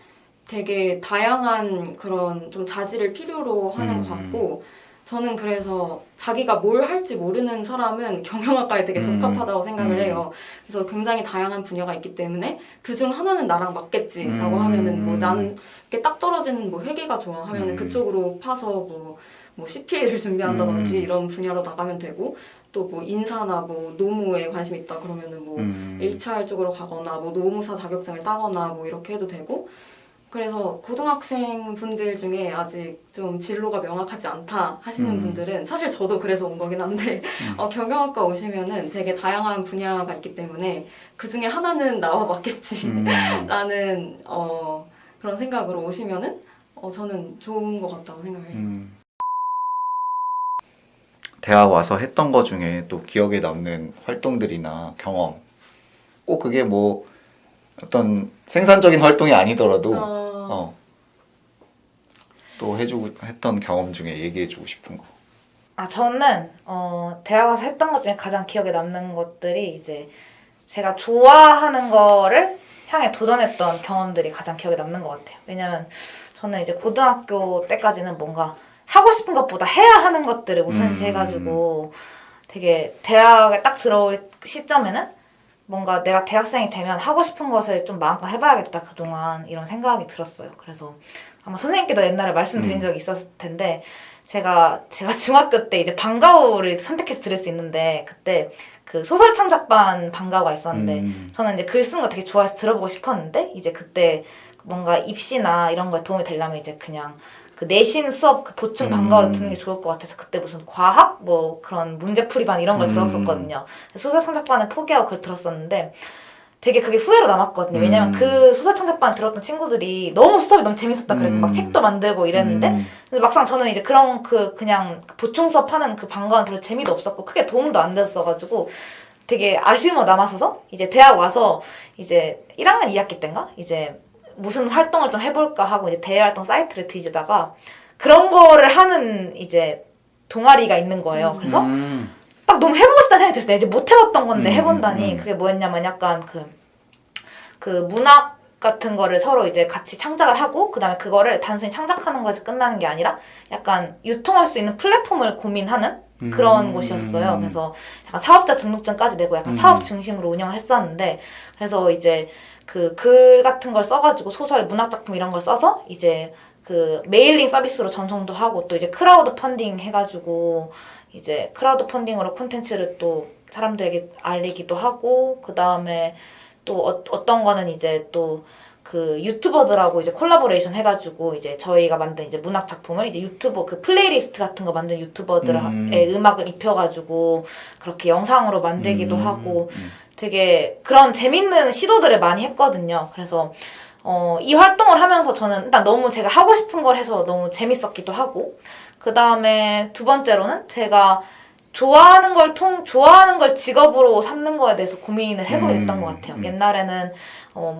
되게 다양한 그런 좀 자질을 필요로 하는 것 같고 저는 그래서 자기가 뭘 할지 모르는 사람은 경영학과에 되게 적합하다고 생각을 해요. 그래서 굉장히 다양한 분야가 있기 때문에 그중 하나는 나랑 맞겠지라고 하면은 뭐 나는 이렇게 딱 떨어지는 뭐 회계가 좋아 하면은 그쪽으로 파서 뭐 CPA를 준비한다든지 이런 분야로 나가면 되고 또 뭐 인사나 뭐 노무에 관심 있다 그러면은 뭐 HR 쪽으로 가거나 뭐 노무사 자격증을 따거나 뭐 이렇게 해도 되고 그래서 고등학생 분들 중에 아직 좀 진로가 명확하지 않다 하시는 분들은 사실 저도 그래서 온 거긴 한데 경영학과 오시면은 되게 다양한 분야가 있기 때문에 그 중에 하나는 나와 맞겠지라는 그런 생각으로 오시면은 저는 좋은 것 같다고 생각해요. 대학 와서 했던 거 중에 또 기억에 남는 활동들이나 경험 꼭 그게 뭐 어떤 생산적인 활동이 아니더라도 또 했던 경험 중에 얘기해주고 싶은 거. 저는 대학 와서 했던 것 중에 가장 기억에 남는 것들이 이제 제가 좋아하는 거를 향해 도전했던 경험들이 가장 기억에 남는 것 같아요. 왜냐면 저는 이제 고등학교 때까지는 뭔가 하고 싶은 것보다 해야 하는 것들을 우선시 해가지고 되게 대학에 딱 들어올 시점에는 뭔가 내가 대학생이 되면 하고 싶은 것을 좀 마음껏 해봐야겠다 그동안 이런 생각이 들었어요. 그래서 아마 선생님께도 옛날에 말씀드린 적이 있었을 텐데 제가 중학교 때 이제 방과후를 선택해서 들을 수 있는데 그때 그 소설 창작반 방과후가 있었는데 저는 이제 글 쓰는 거 되게 좋아해서 들어보고 싶었는데 이제 그때 뭔가 입시나 이런 거에 도움이 되려면 이제 그냥 그 내신 수업 그 보충 방과후를 듣는 게 좋을 것 같아서 그때 무슨 과학 뭐 그런 문제풀이반 이런 걸 들었었거든요. 소설 창작반을 포기하고 그걸 들었었는데 되게 그게 후회로 남았거든요. 왜냐면 그 소설 창작반 들었던 친구들이 너무 수업이 너무 재밌었다 그랬고 막 책도 만들고 이랬는데 근데 막상 저는 이제 그런 그냥 보충 수업하는 그 방과후는 별로 재미도 없었고 크게 도움도 안 됐어가지고 되게 아쉬움으로 남아서서 이제 대학 와서 이제 1학년 2학기 때인가 이제 무슨 활동을 좀 해볼까 하고 이제 대외활동 사이트를 뒤지다가 그런 거를 하는 이제 동아리가 있는 거예요. 그래서 막 너무 해보고 싶다는 생각이 들었어요. 이제 못 해봤던 건데 해본다니. 음. 그게 뭐였냐면 약간 그 문학 같은 거를 서로 이제 같이 창작을 하고 그다음에 그거를 단순히 창작하는 거에서 끝나는 게 아니라 약간 유통할 수 있는 플랫폼을 고민하는 그런 곳이었어요. 그래서 약간 사업자 등록증까지 내고 약간 사업 중심으로 운영을 했었는데 그래서 이제 그 글 같은 걸 써가지고 소설, 문학 작품 이런 걸 써서 이제 그 메일링 서비스로 전송도 하고 또 이제 크라우드 펀딩 해가지고 이제 크라우드 펀딩으로 콘텐츠를 또 사람들에게 알리기도 하고 그 다음에 또 어떤 거는 이제 또 그 유튜버들하고 이제 콜라보레이션 해가지고 이제 저희가 만든 이제 문학 작품을 이제 유튜버 그 플레이리스트 같은 거 만든 유튜버들의 음악을 입혀가지고 그렇게 영상으로 만들기도 하고 되게 그런 재밌는 시도들을 많이 했거든요. 그래서 이 활동을 하면서 저는 일단 너무 제가 하고 싶은 걸 해서 너무 재밌었기도 하고 그 다음에 두 번째로는 제가 좋아하는 걸 직업으로 삼는 거에 대해서 고민을 해보게 됐던 것 같아요. 옛날에는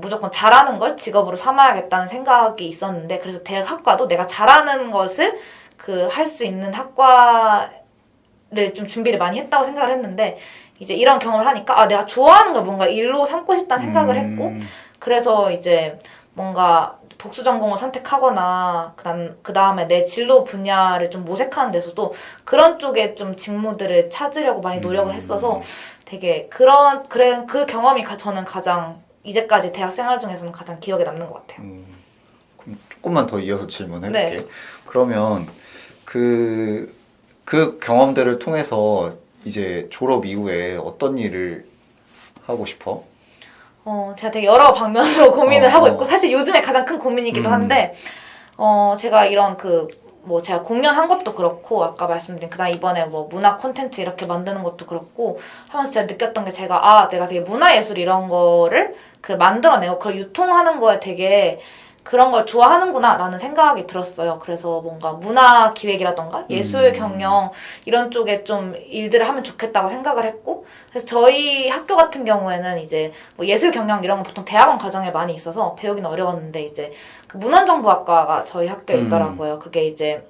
무조건 잘하는 걸 직업으로 삼아야겠다는 생각이 있었는데 그래서 대학과도 내가 잘하는 것을 그 할 수 있는 학과를 좀 준비를 많이 했다고 생각을 했는데 이제 이런 경험을 하니까 아 내가 좋아하는 걸 뭔가 일로 삼고 싶다는 생각을 했고 그래서 이제 뭔가 복수 전공을 선택하거나 그 다음에 내 진로 분야를 좀 모색하는 데서도 그런 쪽에 좀 직무들을 찾으려고 많이 노력을 했어서 되게 그 경험이 저는 가장 이제까지 대학 생활 중에서는 가장 기억에 남는 것 같아요. 그럼 조금만 더 이어서 질문해볼게. 네. 그러면 그 경험들을 통해서 이제 졸업 이후에 어떤 일을 하고 싶어? 제가 되게 여러 방면으로 고민을 하고 있고 사실 요즘에 가장 큰 고민이기도 한데 제가 이런 제가 공연한 것도 그렇고 아까 말씀드린 그다음 이번에 뭐 문화 콘텐츠 이렇게 만드는 것도 그렇고 하면서 제가 느꼈던 게 내가 되게 문화예술 이런 거를 만들어내고 그걸 유통하는 거에 되게 그런 걸 좋아하는구나 라는 생각이 들었어요. 그래서 뭔가 문화 기획이라던가 예술 경영 이런 쪽에 좀 일들을 하면 좋겠다고 생각을 했고 그래서 저희 학교 같은 경우에는 이제 뭐 예술 경영 이런 건 보통 대학원 과정에 많이 있어서 배우기는 어려웠는데 이제 그 문헌정보학과가 저희 학교에 있더라고요. 그게 이제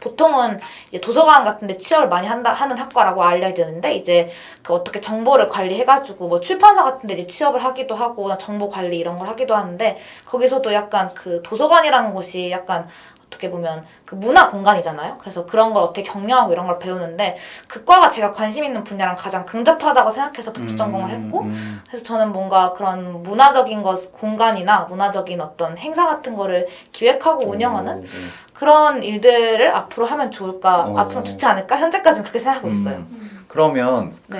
보통은 이제 도서관 같은 데 취업을 많이 하는 학과라고 알려지는데 이제 그 어떻게 정보를 관리해가지고 뭐 출판사 같은 데 이제 취업을 하기도 하고 정보 관리 이런 걸 하기도 하는데 거기서도 약간 그 도서관이라는 곳이 약간 어떻게 보면 그 문화 공간이잖아요. 그래서 그런 걸 어떻게 경영하고 이런 걸 배우는데 그 과가 제가 관심 있는 분야랑 가장 근접하다고 생각해서 복수 전공을 했고 그래서 저는 뭔가 그런 문화적인 공간이나 문화적인 어떤 행사 같은 거를 기획하고 운영하는 그런 일들을 앞으로 하면 앞으로 좋지 않을까? 현재까지는 그렇게 생각하고 있어요. 그러면 네.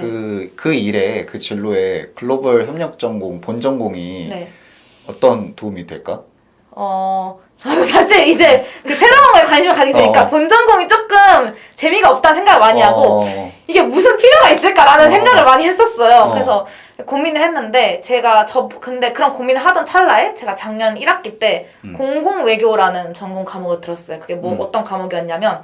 그 일에 그 진로에 글로벌 협력 전공 본 전공이 네. 어떤 도움이 될까? 저는 사실 이제 그 새로운 거에 관심을 가지게 되니까 본 전공이 조금 재미가 없다는 생각을 많이 하고 이게 무슨 필요가 있을까라는 생각을 많이 했었어요. 그래서 고민을 했는데 근데 그런 고민을 하던 찰나에 제가 작년 1학기 때 공공외교라는 전공 과목을 들었어요. 그게 뭐 어떤 과목이었냐면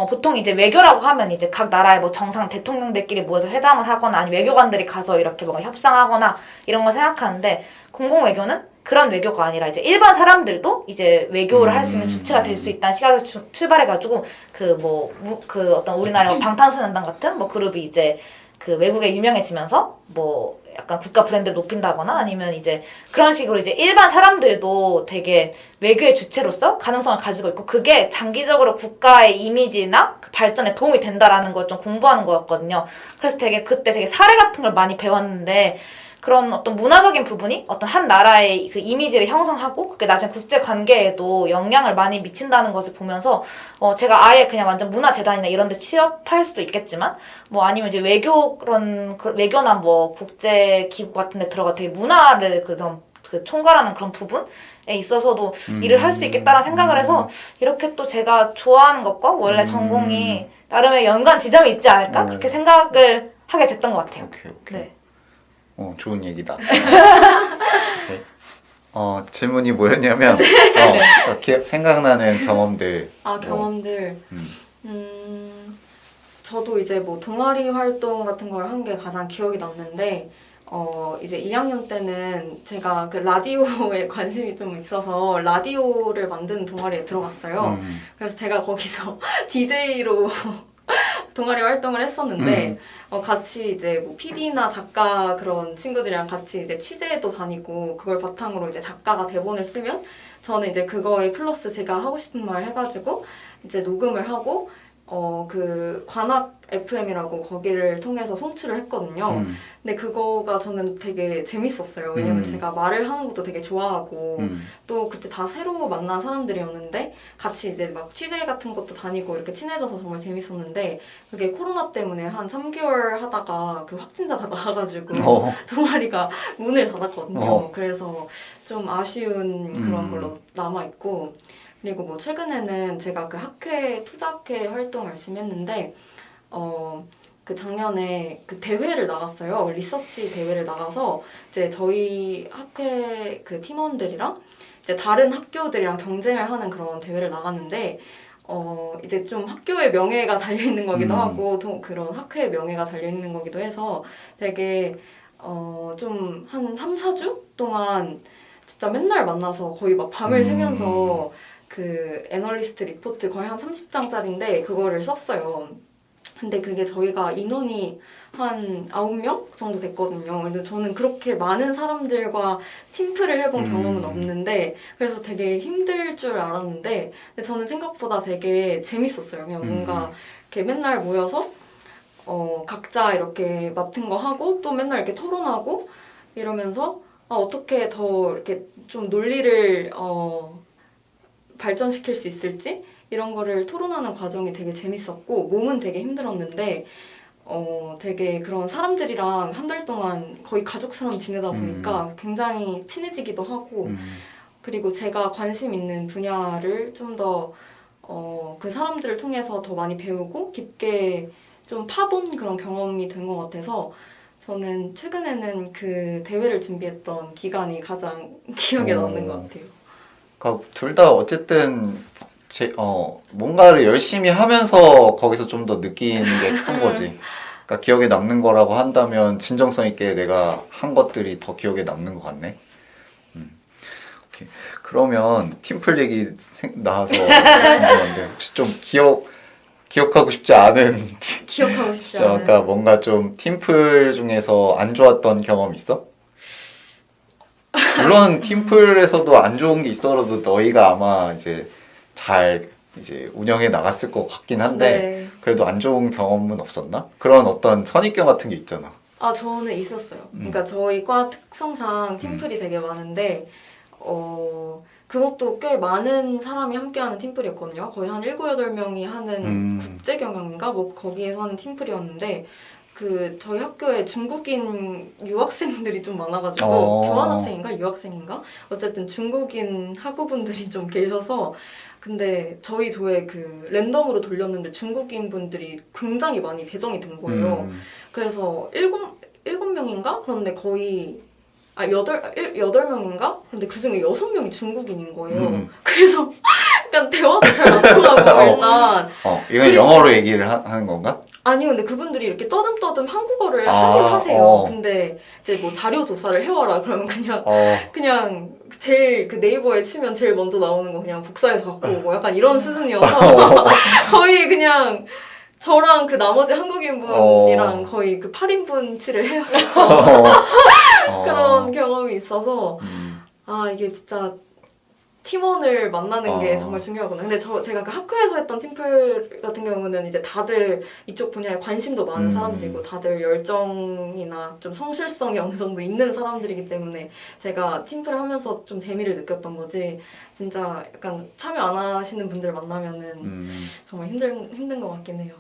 보통 이제 외교라고 하면 이제 각 나라의 뭐 정상 대통령들끼리 모여서 회담을 하거나 아니면 외교관들이 가서 이렇게 뭔가 협상하거나 이런 걸 생각하는데 공공외교는 그런 외교가 아니라 이제 일반 사람들도 이제 외교를 할 수 있는 주체가 될 수 있다는 시각에서 출발해가지고 어떤 우리나라 방탄소년단 같은 뭐 그룹이 이제 그 외국에 유명해지면서 뭐 약간 국가 브랜드를 높인다거나 아니면 이제 그런 식으로 이제 일반 사람들도 되게 외교의 주체로서 가능성을 가지고 있고 그게 장기적으로 국가의 이미지나 그 발전에 도움이 된다라는 걸 좀 공부하는 거였거든요. 그래서 그때 되게 사례 같은 걸 많이 배웠는데 그런 어떤 문화적인 부분이 어떤 한 나라의 그 이미지를 형성하고 그게 나중에 국제 관계에도 영향을 많이 미친다는 것을 보면서 제가 아예 그냥 완전 문화재단이나 이런 데 취업할 수도 있겠지만 뭐 아니면 이제 외교나 뭐 국제 기구 같은 데 들어가 되게 문화를 그 총괄하는 그런 부분에 있어서도 일을 할 수 있겠다라는 생각을 해서 이렇게 또 제가 좋아하는 것과 원래 전공이 나름의 연관 지점이 있지 않을까 그렇게 생각을 하게 됐던 것 같아요. 오케이. 네. 좋은 얘기다. 오케이. 질문이 뭐였냐면 생각나는 경험들. 경험들. 저도 이제 뭐 동아리 활동 같은 걸 한 게 가장 기억이 남는데 이제 2학년 때는 제가 그 라디오에 관심이 좀 있어서 라디오를 만드는 동아리에 들어갔어요. 그래서 제가 거기서 DJ로 동아리 활동을 했었는데 같이 이제 뭐 PD나 작가 그런 친구들이랑 같이 이제 취재도 다니고 그걸 바탕으로 이제 작가가 대본을 쓰면 저는 이제 그거에 플러스 제가 하고 싶은 말 해가지고 이제 녹음을 하고 그 관악 FM이라고 거기를 통해서 송출을 했거든요. 근데 그거가 저는 되게 재밌었어요. 왜냐면 제가 말을 하는 것도 되게 좋아하고 또 그때 다 새로 만난 사람들이었는데 같이 이제 막 취재 같은 것도 다니고 이렇게 친해져서 정말 재밌었는데 그게 코로나 때문에 한 3개월 하다가 그 확진자가 나와가지고 동아리가 문을 닫았거든요. 그래서 좀 아쉬운 그런 걸로 남아있고 그리고 뭐 최근에는 제가 그 학회 투자학회 활동 열심히 했는데 그 작년에 그 대회를 나갔어요. 리서치 대회를 나가서 이제 저희 학회 그 팀원들이랑 이제 다른 학교들이랑 경쟁을 하는 그런 대회를 나갔는데 이제 좀 학교의 명예가 달려 있는 거기도 하고 그런 학회의 명예가 달려 있는 거기도 해서 되게 좀 한 3, 4주 동안 진짜 맨날 만나서 거의 막 밤을 새면서 그 애널리스트 리포트 거의 한 30장짜리인데 그거를 썼어요. 근데 그게 저희가 인원이 한 9명 정도 됐거든요. 근데 저는 그렇게 많은 사람들과 팀플을 해본 경험은 없는데 그래서 되게 힘들 줄 알았는데 근데 저는 생각보다 되게 재밌었어요. 그냥 뭔가 이렇게 맨날 모여서 각자 이렇게 맡은 거 하고 또 맨날 이렇게 토론하고 이러면서 어떻게 더 이렇게 좀 논리를 발전시킬 수 있을지 이런 거를 토론하는 과정이 되게 재밌었고 몸은 되게 힘들었는데 되게 그런 사람들이랑 한 달 동안 거의 가족처럼 지내다 보니까 굉장히 친해지기도 하고 그리고 제가 관심 있는 분야를 좀 더 그 사람들을 통해서 더 많이 배우고 깊게 좀 파본 그런 경험이 된 것 같아서 저는 최근에는 그 대회를 준비했던 기간이 가장 기억에 남는 것 같아요. 그러니까 둘 다 어쨌든 뭔가를 열심히 하면서 거기서 좀 더 느끼는 게 큰 거지. 그러니까 기억에 남는 거라고 한다면 진정성 있게 내가 한 것들이 더 기억에 남는 것 같네. 오케이. 그러면 팀플 얘기 나와서 궁금한데 혹시 좀 기억하고 싶지 않은 기억하고 싶지 진짜 않은 아까 뭔가 좀 팀플 중에서 안 좋았던 경험 있어? 물론 팀플에서도 안 좋은 게 있어도 너희가 아마 이제 잘 이제 운영해 나갔을 것 같긴 한데 네. 그래도 안 좋은 경험은 없었나? 그런 어떤 선입견 같은 게 있잖아. 저는 있었어요. 그러니까 저희 과 특성상 팀플이 되게 많은데 그것도 꽤 많은 사람이 함께하는 팀플이었거든요. 거의 한 7, 8명이 하는 국제경영인가? 뭐 거기에서 하는 팀플이었는데 그 저희 학교에 중국인 유학생들이 좀 많아가지고 교환학생인가? 유학생인가? 어쨌든 중국인 학우분들이 좀 계셔서 근데 저희 조에 그 랜덤으로 돌렸는데 중국인 분들이 굉장히 많이 배정이 된 거예요. 그래서 7명인가? 그런데 거의 8명인가? 근데 그 중에 6명이 중국인인 거예요. 그래서 약간 대화도 잘 안 통하고 일단. 이건 영어로 얘기를 하는 건가? 아니 근데 그분들이 이렇게 떠듬떠듬 한국어를 하긴 하세요. 근데 이제 뭐 자료 조사를 해와라 그러면 그냥 제일 그 네이버에 치면 제일 먼저 나오는 거 그냥 복사해서 갖고 오고 약간 이런 수준이어서 거의 그냥 저랑 그 나머지 한국인분이랑 거의 그 8인분치를 해요. 그런 경험이 있어서 이게 진짜 팀원을 만나는 게 정말 중요하구나. 근데 제가 그 학교에서 했던 팀플 같은 경우는 이제 다들 이쪽 분야에 관심도 많은 사람들이고 다들 열정이나 좀 성실성이 어느 정도 있는 사람들이기 때문에 제가 팀플을 하면서 좀 재미를 느꼈던 거지. 진짜 약간 참여 안 하시는 분들 만나면은 정말 힘든 것 같긴 해요.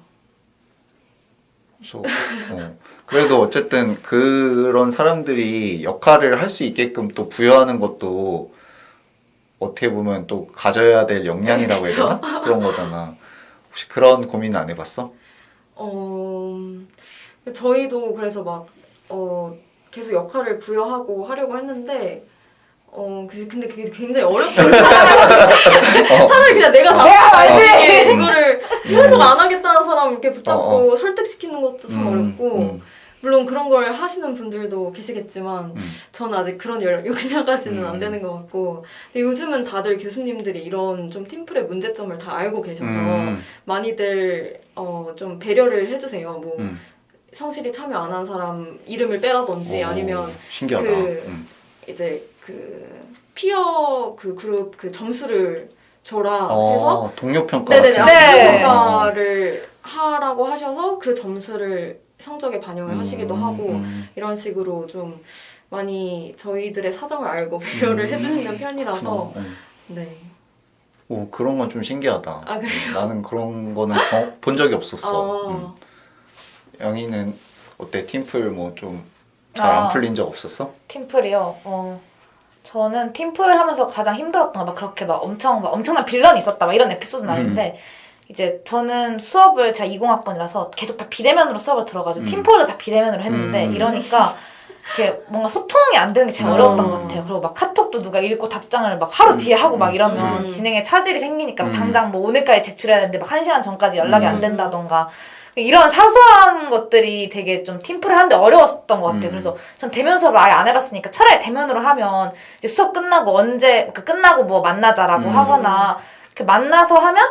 그래도 어쨌든 그런 사람들이 역할을 할 수 있게끔 또 부여하는 것도 어떻게 보면 또 가져야 될 역량이라고 해야 되나? 그런 거잖아. 혹시 그런 고민 안 해봤어? 저희도 그래서 막 계속 역할을 부여하고 하려고 했는데 근데 그게 굉장히 어렵더라고요. 차라리 그냥 내가 다 알지 이거를 계속 안 하겠다는 사람 이렇게 붙잡고 설득시키는 것도 참 어렵고 물론 그런 걸 하시는 분들도 계시겠지만 저는 아직 그런 역량까지는 안 되는 것 같고 근데 요즘은 다들 교수님들이 이런 좀 팀플의 문제점을 다 알고 계셔서 많이들 좀 배려를 해주세요. 뭐 성실히 참여 안 한 사람 이름을 빼라든지 아니면 신기하다. 이제 그 피어 그 그룹 그 점수를 줘라 해서 동료 평가 네네네 같은 네. 평가를 하라고 하셔서 그 점수를 성적에 반영을 하시기도 하고 이런 식으로 좀 많이 저희들의 사정을 알고 배려를 해주시는 편이라서 네. 오, 그런 건 좀 신기하다. 아 그래요? 나는 그런 거는 본 적이 없었어. 영희는 어때? 팀플 뭐 좀 잘 안 풀린 적 없었어? 팀플이요? 저는 팀플 하면서 가장 힘들었던 거 막 그렇게 막 엄청난 빌런이 있었다 막 이런 에피소드는 아닌데 이제 저는 수업을 제가 20학번이라서 계속 다 비대면으로 수업을 들어가지고 팀플도 다 비대면으로 했는데 이러니까 이렇게 뭔가 소통이 안 되는 게 제일 어려웠던 것 같아요. 그리고 막 카톡도 누가 읽고 답장을 막 하루 뒤에 하고 막 이러면 진행에 차질이 생기니까 막 당장 뭐 오늘까지 제출해야 되는데 막 1시간 전까지 연락이 안 된다던가 이런 사소한 것들이 되게 좀 팀플을 하는데 어려웠던 것 같아요. 그래서 전 대면 수업을 아예 안 해봤으니까 차라리 대면으로 하면 이제 수업 끝나고 끝나고 뭐 만나자라고 하거나 만나서 하면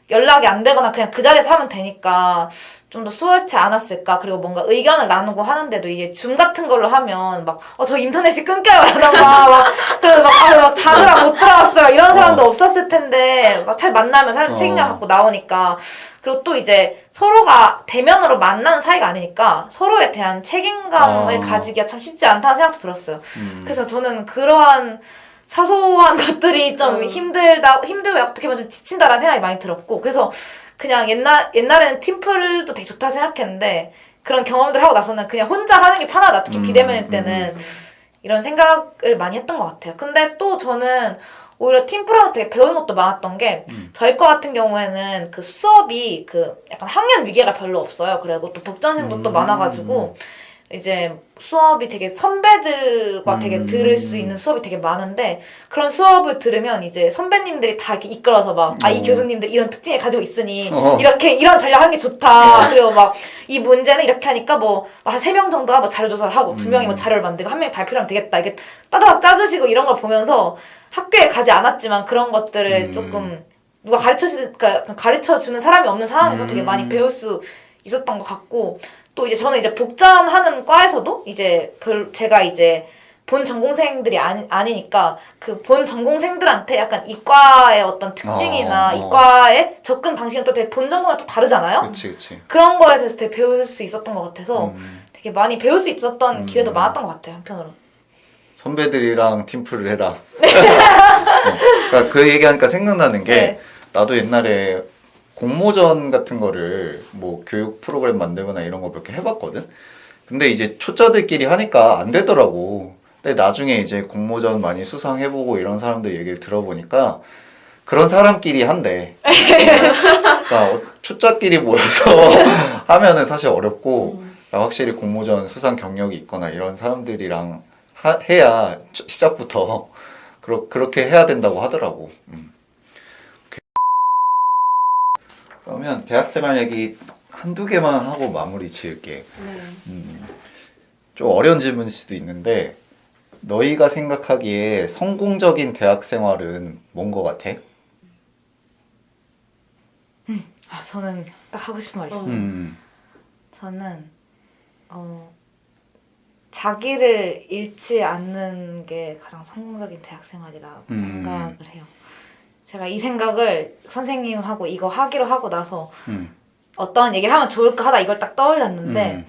연락이 안 되거나 그냥 그 자리에서 하면 되니까 좀 더 수월치 않았을까. 그리고 뭔가 의견을 나누고 하는데도 이제 줌 같은 걸로 하면 막 저 인터넷이 끊겨요 라던가 그래서 막 자느라 못 들어왔어요 이런 사람도 없었을 텐데 막 잘 만나면 사람들 책임감 갖고 나오니까 그리고 또 이제 서로가 대면으로 만나는 사이가 아니니까 서로에 대한 책임감을 가지기가 참 쉽지 않다는 생각도 들었어요. 그래서 저는 그러한 사소한 것들이 좀 힘들고 어떻게 보면 좀 지친다라는 생각이 많이 들었고 그래서 그냥 옛날에는 팀플도 되게 좋다 생각했는데 그런 경험들 하고 나서는 그냥 혼자 하는 게 편하다. 특히 비대면일 때는 이런 생각을 많이 했던 것 같아요. 근데 또 저는 오히려 팀플하면서 되게 배우는 것도 많았던 게 저희 거 같은 경우에는 그 수업이 그 약간 학년 위계가 별로 없어요. 그리고 또 복전생도 또 많아가지고 이제 수업이 되게 선배들과 되게 들을 수 있는 수업이 되게 많은데 그런 수업을 들으면 이제 선배님들이 다 이렇게 이끌어서 막 이 교수님들 이런 특징을 가지고 있으니 이런 전략하는 게 좋다. 그리고 막 이 문제는 이렇게 하니까 뭐 한 3명 정도가 뭐 자료 조사를 하고 2명이 뭐 자료를 만들고 1명이 발표를 하면 되겠다. 이게 따다닥 짜주시고 이런 걸 보면서 학교에 가지 않았지만 그런 것들을 조금 누가 가르쳐주는 사람이 없는 상황에서 되게 많이 배울 수 있었던 것 같고 또 이제 저는 이제 복전하는 과에서도 이제 제가 이제 본 전공생들이 아니니까 그 본 전공생들한테 약간 이과의 어떤 특징이나 이과의 접근 방식은 또 되게 본 전공이랑 또 다르잖아요. 그치. 그런 거에 대해서 되게 배울 수 있었던 것 같아서 되게 많이 배울 수 있었던 기회도 많았던 것 같아요. 한편으로. 선배들이랑 팀플을 해라. 그러니까 그 얘기하니까 생각나는 게 나도 옛날에 공모전 같은 거를 뭐 교육 프로그램 만들거나 이런 거 몇 개 해봤거든? 근데 이제 초짜들끼리 하니까 안 되더라고. 근데 나중에 이제 공모전 많이 수상해보고 이런 사람들 얘기를 들어보니까 그런 사람끼리 한대. 그러니까 초짜끼리 모여서 하면은 사실 어렵고 확실히 공모전 수상 경력이 있거나 이런 사람들이랑 해야 시작부터 그렇게 해야 된다고 하더라고. 그러면 대학생활 얘기 한두 개만 하고 마무리 지을게. 좀 어려운 질문일 수도 있는데 너희가 생각하기에 성공적인 대학생활은 뭔 거 같아? 저는 딱 하고 싶은 말 있어요. 저는 자기를 잃지 않는 게 가장 성공적인 대학생활이라고 생각을 해요. 제가 이 생각을 선생님하고 이거 하기로 하고 나서 어떤 얘기를 하면 좋을까 하다 이걸 딱 떠올렸는데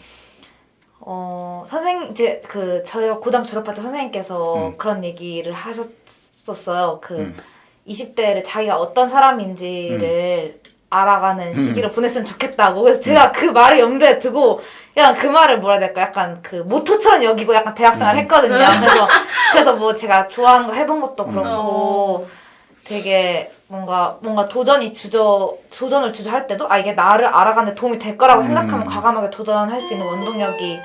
저희가 고등학교 졸업할 때 선생님께서 그런 얘기를 하셨었어요. 20대를 자기가 어떤 사람인지를 알아가는 시기를 보냈으면 좋겠다고. 그래서 제가 그 말을 염두에 두고 약간 그 말을 뭐라 해야 될까? 약간 그 모토처럼 여기고 약간 대학생활 했거든요. 그래서 뭐 제가 좋아하는 거 해본 것도 그렇고 되게 뭔가 도전을 주저할 때도 이게 나를 알아가는 데 도움이 될 거라고 생각하면 과감하게 도전할 수 있는 원동력이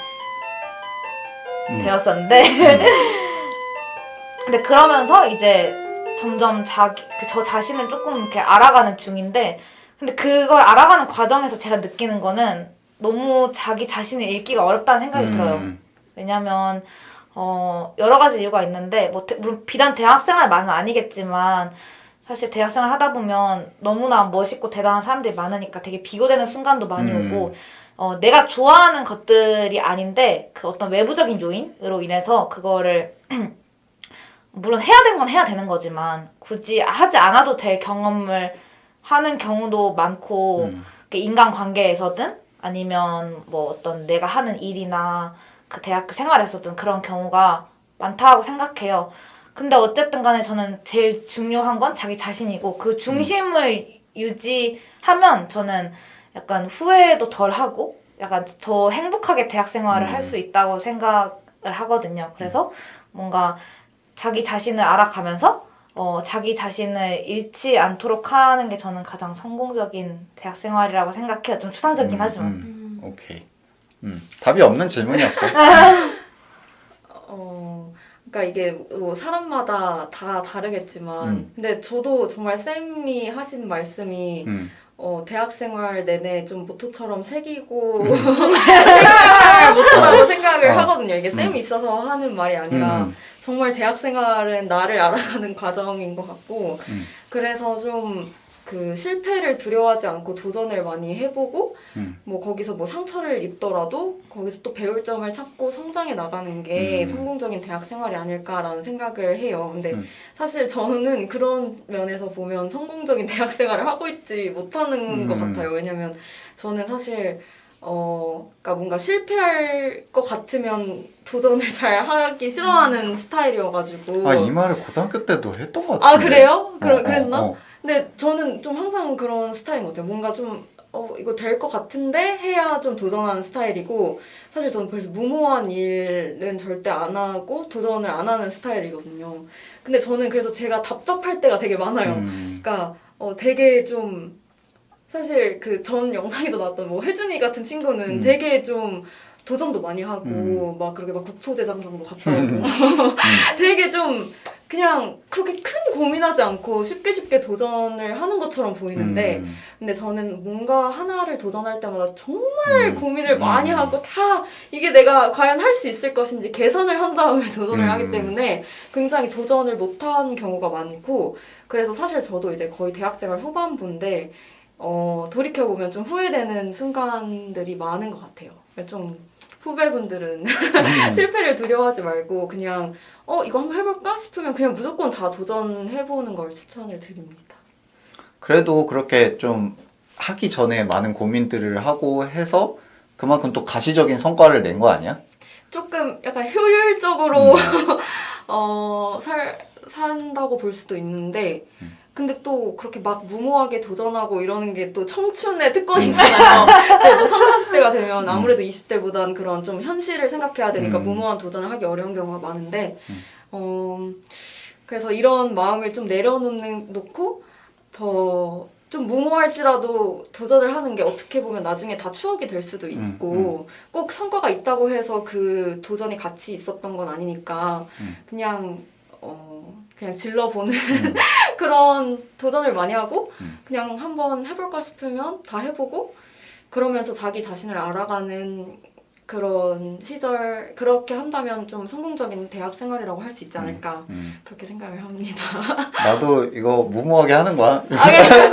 되었었는데 근데 그러면서 이제 점점 저 자신을 조금 이렇게 알아가는 중인데 근데 그걸 알아가는 과정에서 제가 느끼는 거는 너무 자기 자신을 읽기가 어렵다는 생각이 들어요. 왜냐면 여러 가지 이유가 있는데 뭐 물론 비단 대학생활만은 아니겠지만 사실 대학생활 하다 보면 너무나 멋있고 대단한 사람들이 많으니까 되게 비교되는 순간도 많이 오고 내가 좋아하는 것들이 아닌데 그 어떤 외부적인 요인으로 인해서 그거를 물론 해야 되는 건 해야 되는 거지만 굳이 하지 않아도 될 경험을 하는 경우도 많고 인간관계에서든 아니면 뭐 어떤 내가 하는 일이나 그 대학교 생활에서든 그런 경우가 많다고 생각해요. 근데 어쨌든 간에 저는 제일 중요한 건 자기 자신이고 그 중심을 유지하면 저는 약간 후회도 덜 하고 약간 더 행복하게 대학 생활을 할 수 있다고 생각을 하거든요. 그래서 뭔가 자기 자신을 알아가면서 자기 자신을 잃지 않도록 하는 게 저는 가장 성공적인 대학 생활이라고 생각해요. 좀 추상적이긴 하지만. 오케이. 답이 없는 질문이었어. 그러니까 이게 뭐 사람마다 다 다르겠지만 근데 저도 정말 쌤이 하신 말씀이 대학 생활 내내 좀 모토처럼 새기고 생활 모토라고 생각을 하거든요. 이게 쌤이 있어서 하는 말이 아니라 정말 대학 생활은 나를 알아가는 과정인 것 같고 그래서 좀 그 실패를 두려워하지 않고 도전을 많이 해보고 뭐 거기서 뭐 상처를 입더라도 거기서 또 배울 점을 찾고 성장해 나가는 게 성공적인 대학 생활이 아닐까라는 생각을 해요. 근데 사실 저는 그런 면에서 보면 성공적인 대학 생활을 하고 있지 못하는 것 같아요. 왜냐면 저는 사실 그러니까 뭔가 실패할 것 같으면 도전을 잘 하기 싫어하는 스타일이어가지고. 이 말을 고등학교 때도 했던 것 같은데. 아, 그래요? 그랬나? 근데 저는 좀 항상 그런 스타일인 것 같아요. 뭔가 좀 이거 될 것 같은데 해야 좀 도전하는 스타일이고 사실 저는 그래서 무모한 일은 절대 안 하고 도전을 안 하는 스타일이거든요. 근데 저는 그래서 제가 답답할 때가 되게 많아요. 그러니까 되게 좀 사실 그 전 영상에도 나왔던 뭐 혜준이 같은 친구는 되게 좀 도전도 많이 하고 막 그렇게 막 국토대장정도 갔다 오고 되게 좀 그냥 그렇게 큰 고민하지 않고 쉽게 도전을 하는 것처럼 보이는데 근데 저는 뭔가 하나를 도전할 때마다 정말 고민을 많이 하고 다 이게 내가 과연 할 수 있을 것인지 계산을 한 다음에 도전을 하기 때문에 굉장히 도전을 못한 경우가 많고 그래서 사실 저도 이제 거의 대학생활 후반부인데 돌이켜보면 좀 후회되는 순간들이 많은 것 같아요. 좀 후배분들은 실패를 두려워하지 말고 그냥 이거 한번 해볼까 싶으면 그냥 무조건 다 도전해보는 걸 추천을 드립니다. 그래도 그렇게 좀 하기 전에 많은 고민들을 하고 해서 그만큼 또 가시적인 성과를 낸 거 아니야? 조금 약간 효율적으로 산다고 볼 수도 있는데 근데 또 그렇게 막 무모하게 도전하고 이러는 게 또 청춘의 특권이잖아요. 이제 뭐 30, 40대가 되면 아무래도 20대보단 그런 좀 현실을 생각해야 되니까 무모한 도전을 하기 어려운 경우가 많은데 그래서 이런 마음을 좀 내려놓고 더 좀 무모할지라도 도전을 하는 게 어떻게 보면 나중에 다 추억이 될 수도 있고 꼭 성과가 있다고 해서 그 도전이 가치 있었던 건 아니니까 그냥 질러보는 그런 도전을 많이 하고 그냥 한번 해볼까 싶으면 다 해보고 그러면서 자기 자신을 알아가는 그런 시절 그렇게 한다면 좀 성공적인 대학 생활이라고 할 수 있지 않을까 그렇게 생각을 합니다. 나도 이거 무모하게 하는 거야. 아, 그래?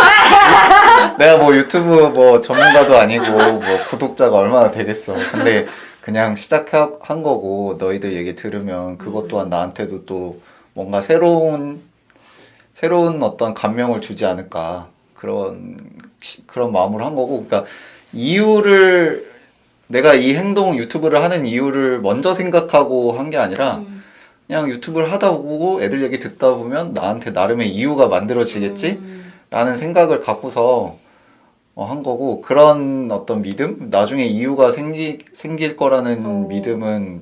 내가 뭐 유튜브 뭐 전문가도 아니고 뭐 구독자가 얼마나 되겠어. 근데 그냥 시작한 거고 너희들 얘기 들으면 그것 또한 나한테도 또 뭔가 새로운 어떤 감명을 주지 않을까 그런 마음으로 한 거고 그러니까 내가 이 행동 유튜브를 하는 이유를 먼저 생각하고 한 게 아니라 그냥 유튜브를 하다 보고 애들 얘기 듣다 보면 나한테 나름의 이유가 만들어지겠지? 라는 생각을 갖고서 한 거고 그런 어떤 믿음? 나중에 이유가 생길 거라는 믿음은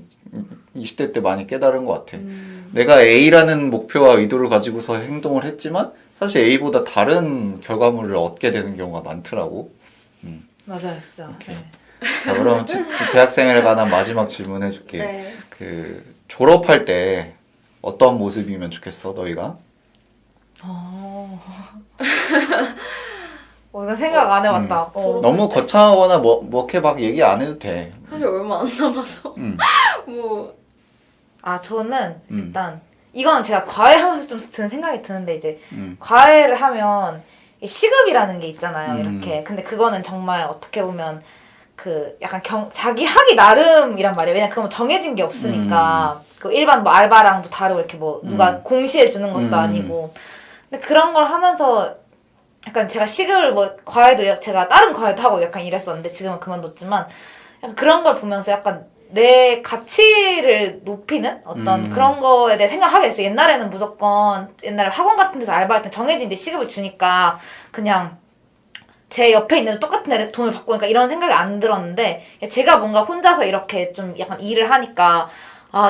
20대 때 많이 깨달은 것 같아. 내가 A라는 목표와 의도를 가지고서 행동을 했지만 사실 A보다 다른 결과물을 얻게 되는 경우가 많더라고. 맞아요, 진짜. 오케이. 자, 그럼 대학생활에 관한 마지막 질문 해줄게. 네. 그 졸업할 때 어떤 모습이면 좋겠어, 너희가? 이거 생각 안 해봤다. 너무 거창하거나 뭐 이렇게 막 얘기 안 해도 돼. 사실 얼마 안 남아서 뭐 저는 일단 이건 제가 과외하면서 좀 드는 생각이 드는데 이제 음. 과외를 하면 이 시급이라는 게 있잖아요. 이렇게. 근데 그거는 정말 어떻게 보면 그 약간 자기 하기 나름이란 말이에요. 왜냐 그건 정해진 게 없으니까. 그 일반 뭐 알바랑도 다르고 이렇게 뭐 누가 공시해 주는 것도 아니고. 근데 그런 걸 하면서 약간 제가 시급을 뭐 과외도 제가 다른 과외도 하고 약간 이랬었는데 지금은 그만뒀지만 약간 그런 걸 보면서 약간 내 가치를 높이는 어떤 그런 거에 대해 생각하게 됐어요. 옛날에는 무조건 옛날에 학원 같은 데서 알바할 때 정해진 이제 시급을 주니까 그냥 제 옆에 있는 똑같은 애를 돈을 받고 그러니까 이런 생각이 안 들었는데 제가 뭔가 혼자서 이렇게 좀 약간 일을 하니까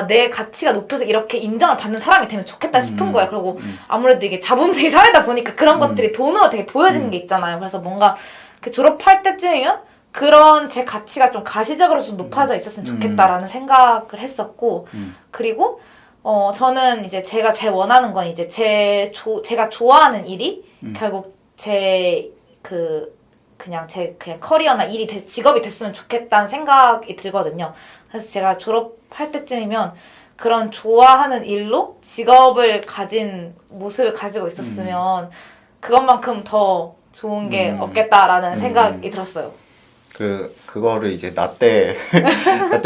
내 가치가 높여서 이렇게 인정을 받는 사람이 되면 좋겠다 싶은 거예요. 그리고 아무래도 이게 자본주의 사회다 보니까 그런 것들이 돈으로 되게 보여지는 게 있잖아요. 그래서 뭔가 그 졸업할 때쯤이면 그런 제 가치가 좀 가시적으로 좀 높아져 있었으면 좋겠다라는 생각을 했었고 그리고 저는 이제 제가 제일 원하는 건 이제 제가 좋아하는 일이 결국 그냥 제 커리어나 일이 직업이 됐으면 좋겠다는 생각이 들거든요. 그래서 제가 졸업할 때쯤이면 그런 좋아하는 일로 직업을 가진 모습을 가지고 있었으면 그것만큼 더 좋은 게 없겠다라는 생각이 들었어요. 그거를 이제 나 때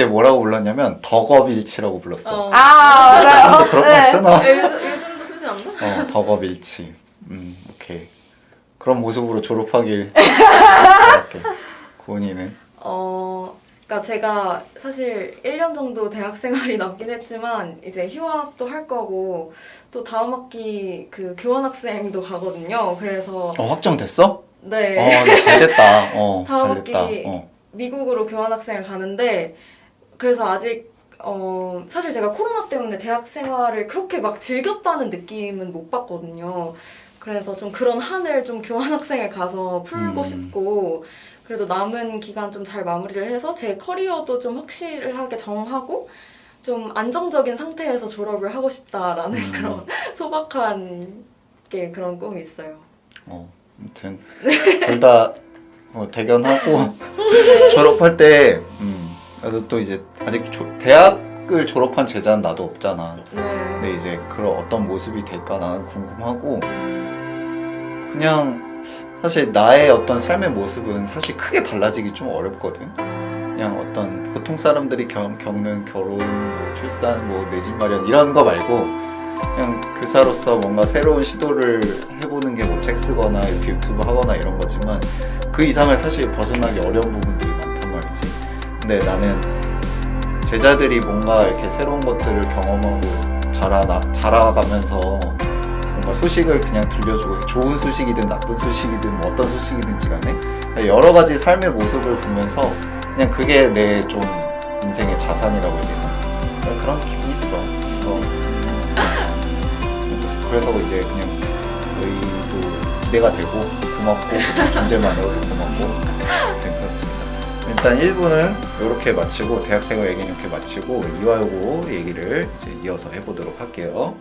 뭐라고 불렀냐면 덕업일치라고 불렀어. 맞아요. 근데 그런 거 쓰나? 요즘도 쓰지 않나? 덕업일치. 오케이. 그런 모습으로 졸업하길 바랄게. 고은이는? 그러니까 제가 사실 1년 정도 대학 생활이 남긴 했지만 이제 휴학도 할 거고 또 다음 학기 그 교환학생도 가거든요. 그래서 확정됐어? 네. 잘 됐다. 다음 잘 됐다. 학기 미국으로 교환학생을 가는데 그래서 아직 사실 제가 코로나 때문에 대학 생활을 그렇게 막 즐겼다는 느낌은 못 받거든요. 그래서 좀 그런 한을 좀 교환학생을 가서 풀고 싶고 그래도 남은 기간 좀 잘 마무리를 해서 제 커리어도 좀 확실하게 정하고 좀 안정적인 상태에서 졸업을 하고 싶다라는 그런 소박한 게 그런 꿈이 있어요. 아무튼 둘 다 대견하고 졸업할 때 그래서 또 이제 아직 대학을 졸업한 제자는 나도 없잖아. 근데 이제 그런 어떤 모습이 될까 나는 궁금하고 그냥 사실 나의 어떤 삶의 모습은 사실 크게 달라지기 좀 어렵거든. 그냥 어떤 보통 사람들이 겪는 결혼, 뭐 출산, 뭐 내 집 마련 이런 거 말고 그냥 교사로서 뭔가 새로운 시도를 해보는 게 뭐 책 쓰거나 이렇게 유튜브 하거나 이런 거지만 그 이상을 사실 벗어나기 어려운 부분들이 많단 말이지. 근데 나는 제자들이 뭔가 이렇게 새로운 것들을 경험하고 자라가면서 뭔가 소식을 그냥 들려주고 좋은 소식이든 나쁜 소식이든 뭐 어떤 소식이든지 간에 여러 가지 삶의 모습을 보면서 그냥 그게 내 좀 인생의 자산이라고 해야 되나? 그런 기분이 들어. 그래서 이제 그냥 너희도 기대가 되고 고맙고 존재만으로도 고맙고 아무튼 그렇습니다. 일단 1부는 이렇게 마치고 대학생활 얘기는 이렇게 마치고 이화여고 얘기를 이제 이어서 해보도록 할게요.